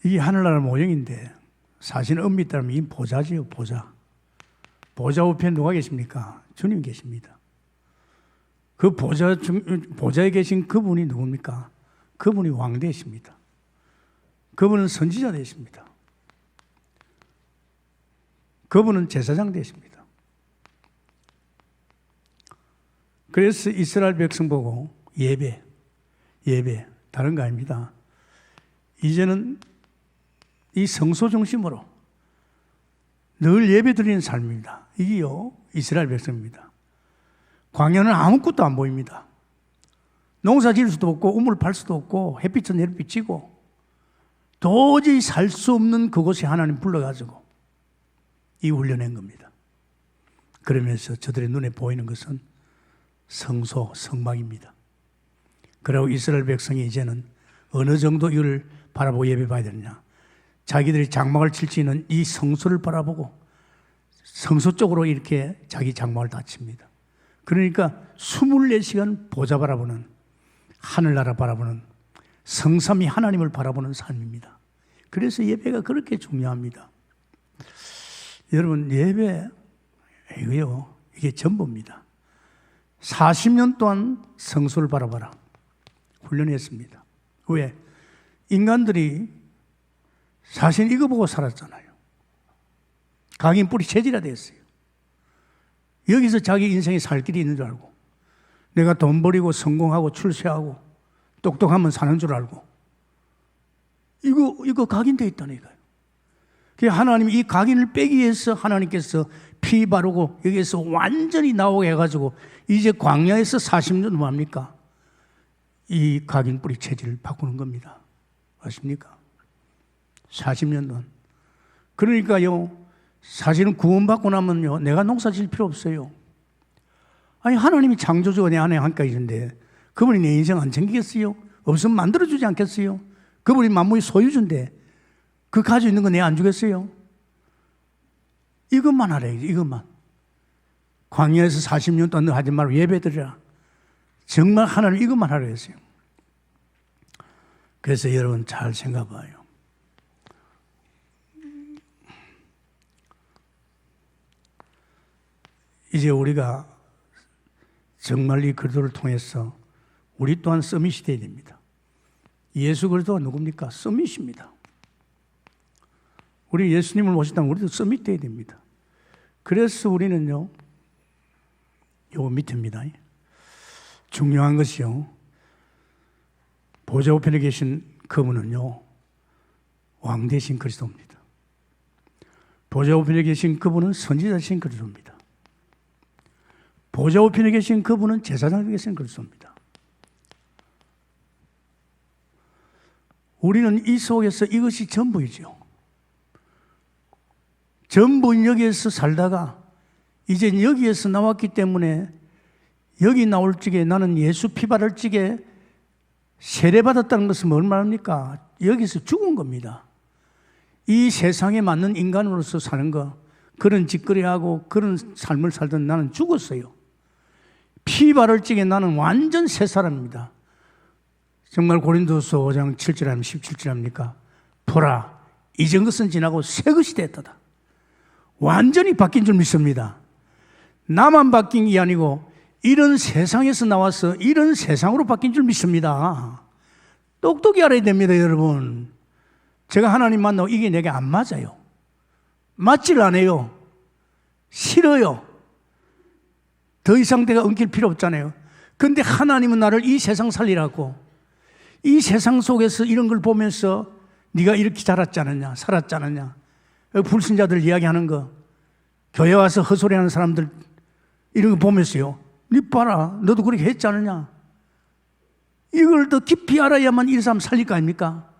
이게 하늘나라 모형인데 사실은 엄밀히 따르면 이 보좌지요, 보좌. 보좌 우편에 누가 계십니까? 주님 계십니다. 그 보좌에 계신 그분이 누굽니까? 그분이 왕 되십니다. 그분은 선지자 되십니다. 그분은 제사장 되십니다. 그래서 이스라엘 백성 보고 예배, 다른 거 아닙니다. 이제는 이 성소 중심으로 늘 예배 드리는 삶입니다. 이게요, 이스라엘 백성입니다. 광야는 아무것도 안 보입니다. 농사 지을 수도 없고 우물 팔 수도 없고 햇빛은 내려 비치고 도저히 살 수 없는 그곳에 하나님 불러가지고 이 훈련한 겁니다. 그러면서 저들의 눈에 보이는 것은 성소, 성막입니다. 그리고 이스라엘 백성이 이제는 어느 정도 이를 바라보고 예배 봐야 되느냐. 자기들이 장막을 칠 수 있는 이 성소를 바라보고 성소 쪽으로 이렇게 자기 장막을 닫힙니다. 그러니까 24시간 보좌 바라보는, 하늘나라 바라보는, 성삼위 하나님을 바라보는 삶입니다. 그래서 예배가 그렇게 중요합니다. 여러분, 예배 이거요, 이게 전부입니다. 40년 동안 성소를 바라봐라 훈련했습니다. 왜? 인간들이 사실 이거 보고 살았잖아요. 각인 뿌리 체질화 됐어요. 여기서 자기 인생에 살 길이 있는 줄 알고, 내가 돈 벌이고 성공하고 출세하고 똑똑하면 사는 줄 알고, 이거 각인되어 있다니까요. 하나님이 이 각인을 빼기 위해서 하나님께서 피 바르고 여기에서 완전히 나오게 해가지고 이제 광야에서 40년 뭐합니까? 이 각인 뿌리 체질을 바꾸는 겁니다. 아십니까? 40년 동안. 그러니까요, 사실은 구원받고 나면요, 내가 농사 질 필요 없어요. 아니, 하나님이 창조주가 내 안에 함께 있는데 그분이 내 인생 안 챙기겠어요? 없으면 만들어주지 않겠어요? 그분이 만물의 소유주인데 그 가지고 있는 거 내 안 주겠어요? 이것만 하래, 이것만. 광야에서 40년 동안 너 하지 말고 예배드리라. 정말 하나님 이것만 하라 했어요. 그래서 여러분 잘 생각해봐요. 이제 우리가 정말 이 그리스도를 통해서 우리 또한 서밋이 되어야 됩니다. 예수 그리스도가 누굽니까? 서밋입니다. 우리 예수님을 모시다면 우리도 서밋 되어야 됩니다. 그래서 우리는요, 요 밑입니다. 중요한 것이요, 보좌 우편에 계신 그분은요, 왕 되신 그리스도입니다. 보좌 우편에 계신 그분은 선지자신 그리스도입니다. 보좌 우편에 계신 그분은 제사장에 계신 그리스도입니다. 우리는 이 속에서 이것이 전부이죠. 전부 여기에서 살다가 이제 여기에서 나왔기 때문에 여기 나올 적에 나는 예수 피 바를 적에 세례받았다는 것은 뭘 말합니까? 여기서 죽은 겁니다. 이 세상에 맞는 인간으로서 사는 거, 그런 짓거리하고 그런 삶을 살던 나는 죽었어요. 피 바를 적에 나는 완전 새 사람입니다. 정말 고린도서 5장 7절 하면 17절 합니까? 보라, 이전 것은 지나고 새 것이 됐다. 완전히 바뀐 줄 믿습니다. 나만 바뀐 게 아니고 이런 세상에서 나와서 이런 세상으로 바뀐 줄 믿습니다. 똑똑히 알아야 됩니다, 여러분. 제가 하나님 만나고 이게 내게 안 맞아요. 맞질 않아요. 싫어요. 더 이상 내가 엉킬 필요 없잖아요. 그런데 하나님은 나를 이 세상 살리라고, 이 세상 속에서 이런 걸 보면서 네가 이렇게 자랐지 않았냐, 살았지 않았냐, 불신자들 이야기하는 거, 교회 와서 헛소리하는 사람들 이런 거 보면서요, 네 봐라, 너도 그렇게 했지 않느냐. 이걸 더 깊이 알아야만 이 사람 살릴 거 아닙니까?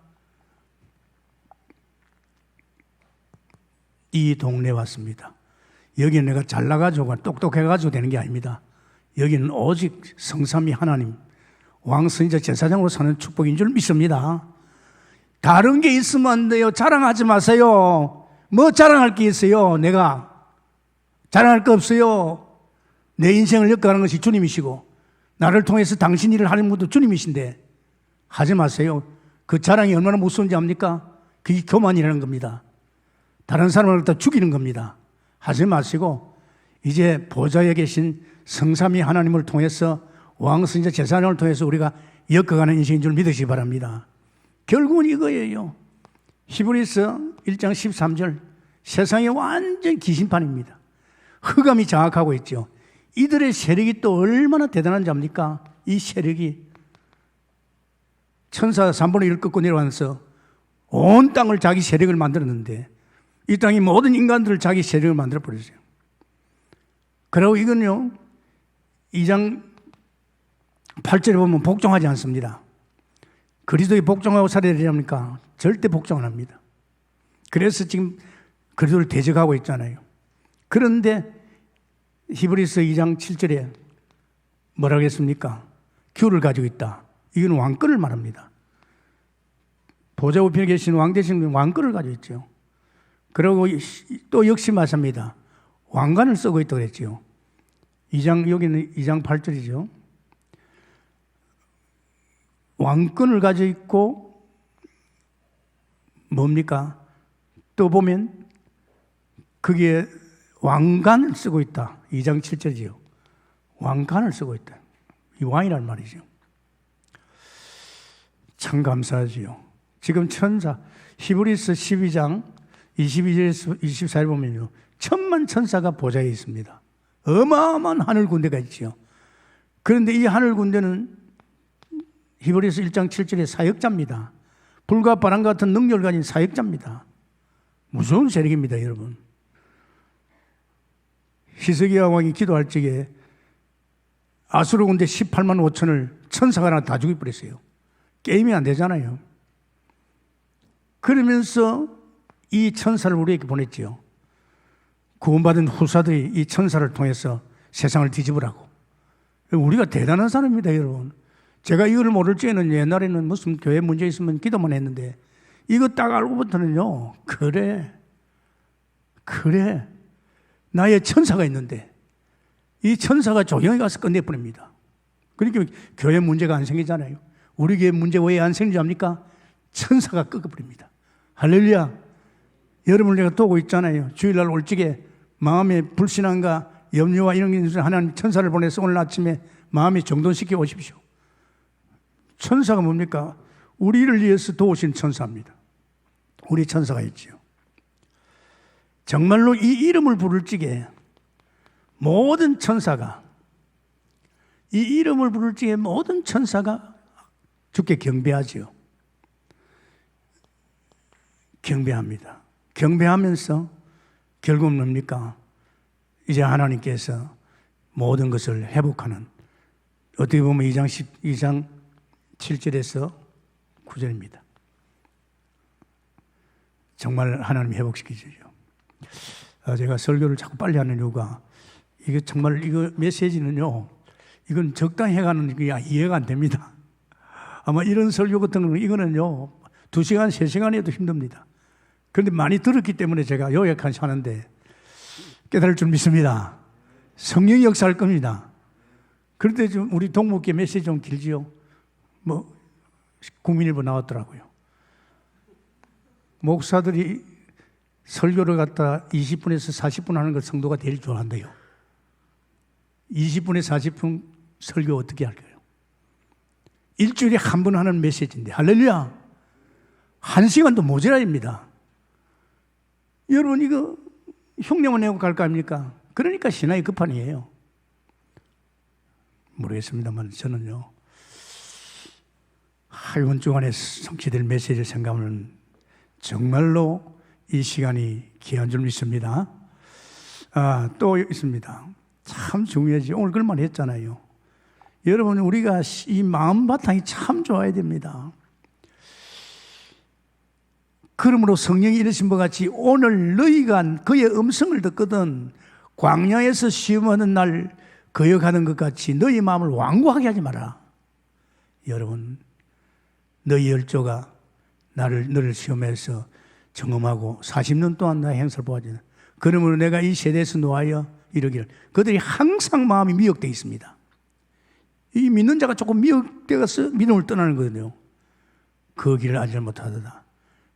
이 동네에 왔습니다. 여기는 내가 잘나가지고 똑똑해가지고 되는 게 아닙니다. 여기는 오직 성삼위 하나님, 왕선지자 제사장으로 사는 축복인 줄 믿습니다. 다른 게 있으면 안 돼요. 자랑하지 마세요. 뭐 자랑할 게 있어요? 내가 자랑할 거 없어요. 내 인생을 엮어가는 것이 주님이시고 나를 통해서 당신 일을 하는 것도 주님이신데 하지 마세요. 그 자랑이 얼마나 무서운지 압니까? 그게 교만이라는 겁니다. 다른 사람을 갖다 죽이는 겁니다. 하지 마시고 이제 보좌에 계신 성삼위 하나님을 통해서 왕선지자 제사장을 통해서 우리가 엮어가는 인생인 줄 믿으시기 바랍니다. 결국은 이거예요. 히브리서 1장 13절, 세상이 완전 기신판입니다. 흑암이 장악하고 있죠. 이들의 세력이 또 얼마나 대단한지 압니까? 이 세력이 천사 3분의 1을 꺾고 내려와서 온 땅을 자기 세력을 만들었는데 이 땅이 모든 인간들을 자기 세력을 만들어버렸어요. 그리고 이건요, 2장 8절에 보면 복종하지 않습니다. 그리스도에 복종하고 살아야 되렵니까? 절대 복종 안 합니다. 그래서 지금 그리스도를 대적하고 있잖아요. 그런데 히브리서 2장 7절에 뭐라고 했습니까? 규를 가지고 있다. 이건 왕권을 말합니다. 보좌 우편에 계신 왕 대신 왕권을 가지고 있죠. 그리고 또 역시 말합니다. 왕관을 쓰고 있다고 그랬지요. 2장, 여기는 2장 8절이죠. 왕권을 가지고 있고 뭡니까? 또 보면 거기에 왕관을 쓰고 있다. 2장 7절이지요. 왕관을 쓰고 있다. 이 왕이란 말이죠. 참 감사하지요. 지금 천사, 히브리서 12장 22절에서 24절 보면요. 천만 천사가 보좌에 있습니다. 어마어마한 하늘 군대가 있지요. 그런데 이 하늘 군대는 히브리서 1장 7절의 사역자입니다. 불과 바람 같은 능력을 가진 사역자입니다. 무서운 세력입니다, 여러분. 히스기야 왕이 기도할 적에 아수르 군대 18만 5천을 천사가 하나 다 죽여버렸어요. 게임이 안 되잖아요. 그러면서 이 천사를 우리에게 보냈지요. 구원받은 후사들이 이 천사를 통해서 세상을 뒤집으라고. 우리가 대단한 사람입니다, 여러분. 제가 이거를 모를 적에는 옛날에는 무슨 교회 문제 있으면 기도만 했는데 이거 딱 알고부터는요. 그래 나의 천사가 있는데 이 천사가 조용히 가서 끝내버립니다. 그러니까 교회 문제가 안 생기잖아요. 우리 교회 문제 왜 안 생기지 합니까? 천사가 끄어버립니다. 할렐루야. 여러분을 내가 도고 있잖아요. 주일날 올 적에 마음에 불신앙과 염려와 이런 게 있어서 하나님 천사를 보내서 오늘 아침에 마음이 정돈시켜 오십시오. 천사가 뭡니까? 우리를 위해서 도우신 천사입니다. 우리 천사가 있지요. 정말로 이 이름을 부를 적에 모든 천사가 이 이름을 부를 적에 모든 천사가 주께 경배하지요. 경배합니다. 경배하면서 결국 뭡니까? 이제 하나님께서 모든 것을 회복하는, 어떻게 보면 2장 7절에서 9절입니다. 정말 하나님 회복시키시죠. 제가 설교를 자꾸 빨리 하는 이유가 이게 정말 이거 메시지는요, 이건 적당히 해가는 게 이해가 안 됩니다. 아마 이런 설교 같은 거는 이거는요 2시간, 3시간 해도 힘듭니다. 그런데 많이 들었기 때문에 제가 요약하시 하는데 깨달을 줄 믿습니다. 성령이 역사할 겁니다. 그런데 좀 우리 동목계 메시지 좀 길지요. 뭐 국민일보 나왔더라고요. 목사들이 설교를 갖다 20분에서 40분 하는 걸 성도가 제일 좋아한대요. 20분에 40분 설교 어떻게 할까요? 일주일에 한 번 하는 메시지인데, 할렐루야! 1시간도 모자라입니다. 여러분, 이거 흉내만 내고 갈 거 아닙니까? 그러니까 신앙이 급한이에요. 모르겠습니다만, 저는요, 이번 주간에 성취될 메시지를 생각하면 정말로 이 시간이 귀한 줄 믿습니다. 또 있습니다. 참 중요하지. 오늘 그런 말 했잖아요. 여러분, 우리가 이 마음 바탕이 참 좋아야 됩니다. 그러므로 성령이 이르신 것 같이 오늘 너희가 그의 음성을 듣거든 광야에서 시험하는 날 거역하는 것 같이 너희 마음을 완고하게 하지 마라. 여러분, 너희 열조가 너를 시험해서 경험하고 40년 동안 나의 행사를 보아주는, 그러므로 내가 이 세대에서 노하여 이러기를, 그들이 항상 마음이 미혹되어 있습니다. 이 믿는 자가 조금 미혹되어서 믿음을 떠나는 거거든요. 그 길을 알지 못하도다.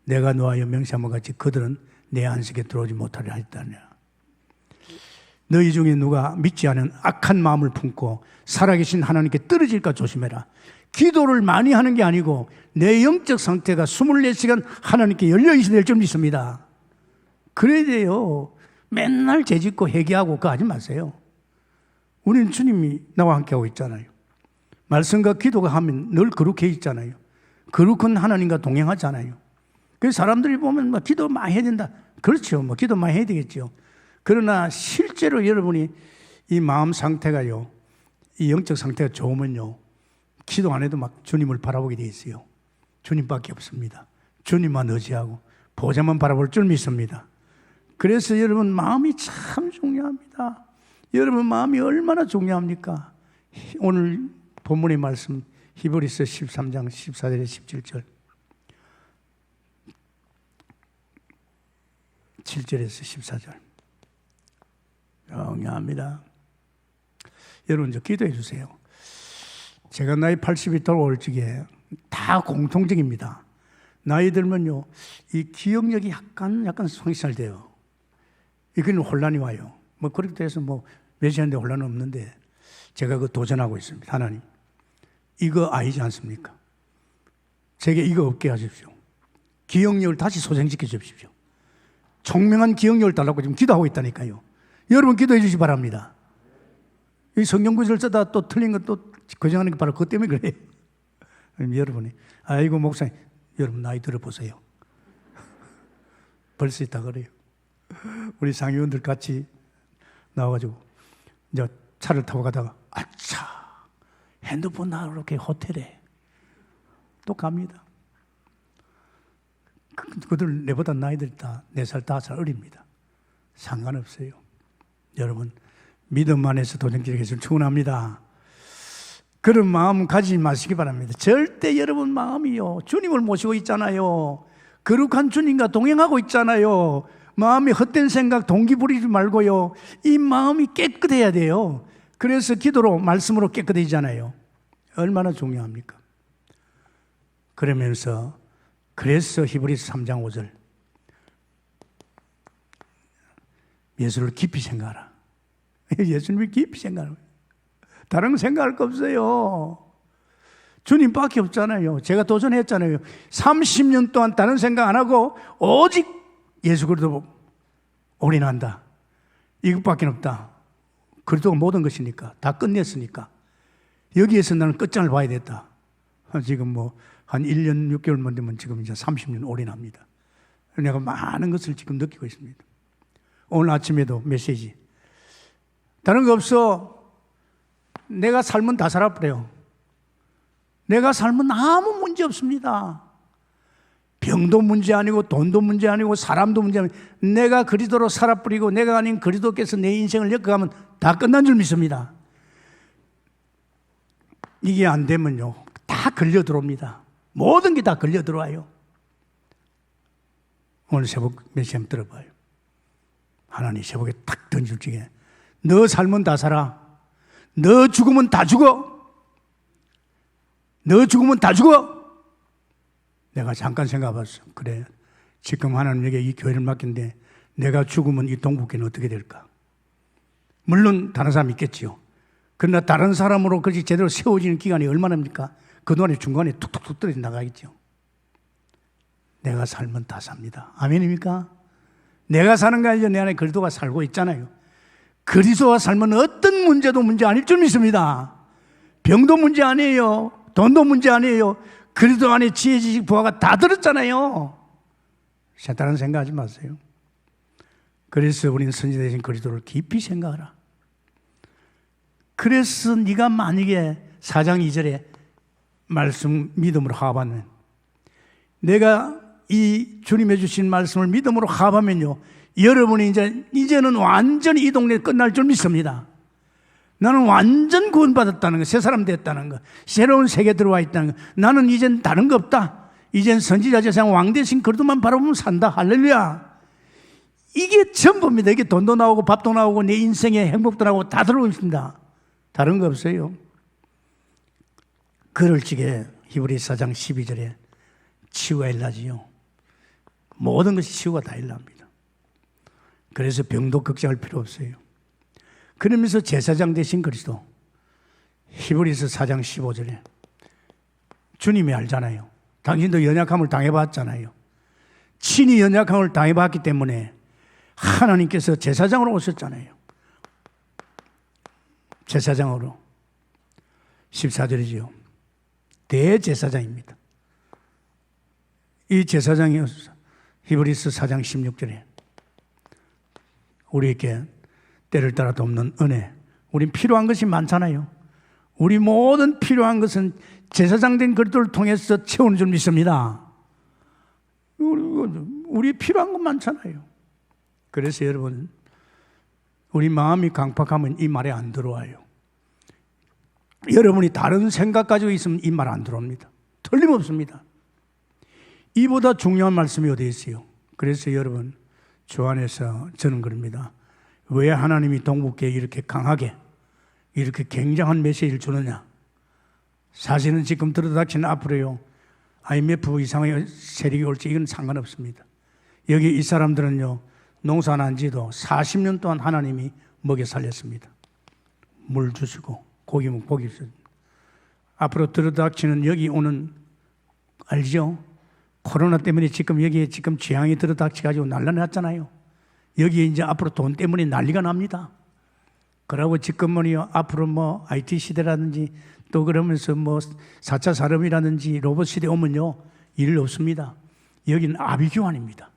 내가 노하여 명시한 것 같이 그들은 내 안식에 들어오지 못하려 하였다냐. 너희 중에 누가 믿지 않은 악한 마음을 품고 살아계신 하나님께 떨어질까 조심해라. 기도를 많이 하는 게 아니고 내 영적 상태가 24시간 하나님께 열려있어야 될 줄 믿습니다. 그래야 돼요. 맨날 죄짓고 회개하고 그거 하지 마세요. 우리는 주님이 나와 함께하고 있잖아요. 말씀과 기도가 하면 늘 거룩해 있잖아요. 거룩한 하나님과 동행하잖아요. 그래서 사람들이 보면 뭐 기도 많이 해야 된다. 그렇죠. 뭐 기도 많이 해야 되겠죠. 그러나 실제로 여러분이 이 마음 상태가요, 이 영적 상태가 좋으면요, 기도 안 해도 막 주님을 바라보게 돼 있어요. 주님밖에 없습니다. 주님만 의지하고 보좌만 바라볼 줄 믿습니다. 그래서 여러분 마음이 참 중요합니다. 여러분 마음이 얼마나 중요합니까? 오늘 본문의 말씀 히브리서 13장 14절에 17절 7절에서 14절 중요합니다. 여러분, 저 기도해 주세요. 제가 나이 80이 돌아올 적에 다 공통적입니다. 나이 들면요, 이 기억력이 약간 상실돼요. 이건 혼란이 와요. 뭐 그렇게 해서 뭐 몇 시간인데 혼란은 없는데 제가 그 도전하고 있습니다. 하나님, 이거 아니지 않습니까? 제게 이거 없게 하십시오. 기억력을 다시 소생시켜 주십시오. 총명한 기억력을 달라고 지금 기도하고 있다니까요. 여러분 기도해 주시기 바랍니다. 이 성경 구절을 쓰다 또 틀린 것도 거정하는 게 바로 그것 때문에 그래요. 여러분이 아이고 목사님, 여러분 나이 들어보세요. 벌써 있다 그래요. 우리 상위원들 같이 나와가지고 이제 차를 타고 가다가 아차, 핸드폰 나로 이렇게 호텔에 또 갑니다. 그들 내보다 나이들 다 4살, 5살 어립니다. 상관없어요. 여러분, 믿음 안에서 도전기를 계속 충분합니다. 그런 마음 가지지 마시기 바랍니다. 절대 여러분 마음이요, 주님을 모시고 있잖아요. 거룩한 주님과 동행하고 있잖아요. 마음이 헛된 생각, 동기 부리지 말고요. 이 마음이 깨끗해야 돼요. 그래서 기도로, 말씀으로 깨끗해지잖아요. 얼마나 중요합니까? 그러면서 그래서 히브리서 3장 5절 예수를 깊이 생각하라. 예수님을 깊이 생각하라. 다른 거 생각할 거 없어요. 주님밖에 없잖아요. 제가 도전했잖아요. 30년 동안 다른 생각 안 하고 오직 예수 그리스도 올인한다. 이것밖에 없다. 그리스도가 모든 것이니까, 다 끝냈으니까 여기에서 나는 끝장을 봐야 됐다. 지금 뭐 한 1년 6개월만 되면 지금 이제 30년 올인합니다. 내가 많은 것을 지금 느끼고 있습니다. 오늘 아침에도 메시지, 다른 거 없어. 내가 살면 다 살아버려요. 내가 살면 아무 문제 없습니다. 병도 문제 아니고 돈도 문제 아니고 사람도 문제 아니고 내가 그리스도로 살아버리고 내가 아닌 그리스도께서 내 인생을 엮어가면 다 끝난 줄 믿습니다. 이게 안 되면요, 다 걸려 들어옵니다. 모든 게 다 걸려 들어와요. 오늘 새벽 메시지 한번 들어봐요. 하나님 새벽에 탁 던질 적에 너 살면 다 살아. 너 죽으면 다 죽어. 너 죽으면 다 죽어. 내가 잠깐 생각해봤어. 그래, 지금 하나님에게 이 교회를 맡긴데 내가 죽으면 이 동국교회는 어떻게 될까? 물론 다른 사람이 있겠지요. 그러나 다른 사람으로 그렇게 제대로 세워지는 기간이 얼마나입니까? 그동안에 중간에 툭툭툭 떨어져 나가겠죠. 내가 살면 다 삽니다. 아멘입니까? 내가 사는 게 아니라 내 안에 그리스도가 살고 있잖아요. 그리스도가 살면 어떤 문제도 문제 아닐 줄 믿습니다. 병도 문제 아니에요. 돈도 문제 아니에요. 그리스도 안에 지혜, 지식, 부하가 다 들었잖아요. 다른 생각하지 마세요. 그래서 우리는 선지 대신 그리스도를 깊이 생각하라. 그래서 네가 만약에 4장 2절에 말씀 믿음으로 화합하면, 내가 이 주님의 주신 말씀을 믿음으로 화합하면요, 여러분이 이제는 완전히 이 동네 끝날 줄 믿습니다. 나는 완전 구원받았다는 거, 새 사람 됐다는 거, 새로운 세계 들어와 있다는 거, 나는 이젠 다른 거 없다. 이젠 선지자 제사장 왕 대신 그리스도만 바라보면 산다. 할렐루야. 이게 전부입니다. 이게 돈도 나오고 밥도 나오고 내 인생에 행복도 나오고 다 들어오고 있습니다. 다른 거 없어요. 그럴 적에 히브리서 4장 12절에 치유가 일나지요. 모든 것이 치유가 다 일납니다. 그래서 병도 걱정할 필요 없어요. 그러면서 제사장 되신 그리스도, 히브리서 4장 15절에 주님이 알잖아요. 당신도 연약함을 당해봤잖아요. 친히 연약함을 당해봤기 때문에 하나님께서 제사장으로 오셨잖아요. 제사장으로. 14절이지요. 대제사장입니다. 이 제사장이 히브리서 4장 16절에 우리에게 때를 따라 돕는 은혜. 우린 필요한 것이 많잖아요. 우리 모든 필요한 것은 제사장 된 그리스도를 통해서 채우는 줄 믿습니다. 우리 필요한 것 많잖아요. 그래서 여러분, 우리 마음이 강팍하면 이 말에 안 들어와요. 여러분이 다른 생각 가지고 있으면 이 말 안 들어옵니다. 틀림없습니다. 이보다 중요한 말씀이 어디 있어요? 그래서 여러분, 주 안에서 저는 그럽니다. 왜 하나님이 동북교에 이렇게 강하게 이렇게 굉장한 메시지를 주느냐? 사실은 지금 들어닥치는 앞으로요 IMF 이상의 세력이 올지 이건 상관없습니다. 여기 이 사람들은요 농사 난 지도 40년 동안 하나님이 먹여 살렸습니다. 물 주시고 고기 주시고. 앞으로 들어닥치는 여기 오는 알죠? 코로나 때문에 지금 여기에 지금 재앙이 들어닥쳐가지고 난리 났잖아요. 여기에 이제 앞으로 돈 때문에 난리가 납니다. 그러고 지금은요 앞으로 뭐 IT 시대라든지 또 그러면서 뭐 4차 산업이라든지 로봇 시대 오면요 일 없습니다. 여기는 아비규환입니다.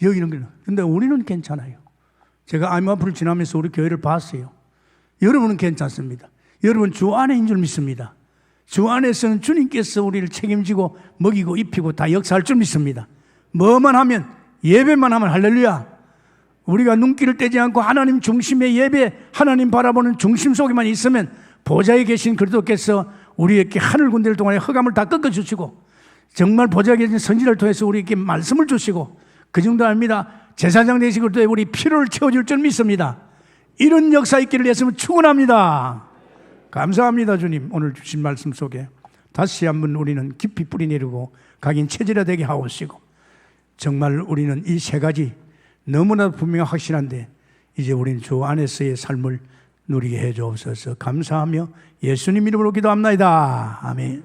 여기는 근데 우리는 괜찮아요. 제가 IMF를 지나면서 우리 교회를 봤어요. 여러분은 괜찮습니다. 여러분 주 안에인 줄 믿습니다. 주 안에서는 주님께서 우리를 책임지고 먹이고 입히고 다 역사할 줄 믿습니다. 뭐만 하면 예배만 하면 할렐루야. 우리가 눈길을 떼지 않고 하나님 중심의 예배, 하나님 바라보는 중심 속에만 있으면 보좌에 계신 그리스도께서 우리에게 하늘 군대를 동안에 흑암을 다 꺾어주시고 정말 보좌에 계신 선지자를 통해서 우리에게 말씀을 주시고 그 정도 아닙니다. 제사장 되시고 또 우리 필요를 채워줄 줄 믿습니다. 이런 역사 있기를 예수님은 축원합니다. 감사합니다. 주님 오늘 주신 말씀 속에 다시 한번 우리는 깊이 뿌리 내리고 각인 체질화되게 하옵시고 정말 우리는 이 세 가지 너무나 분명히 확실한데 이제 우리는 주 안에서의 삶을 누리게 해 주옵소서. 감사하며 예수님 이름으로 기도합나이다. 아멘.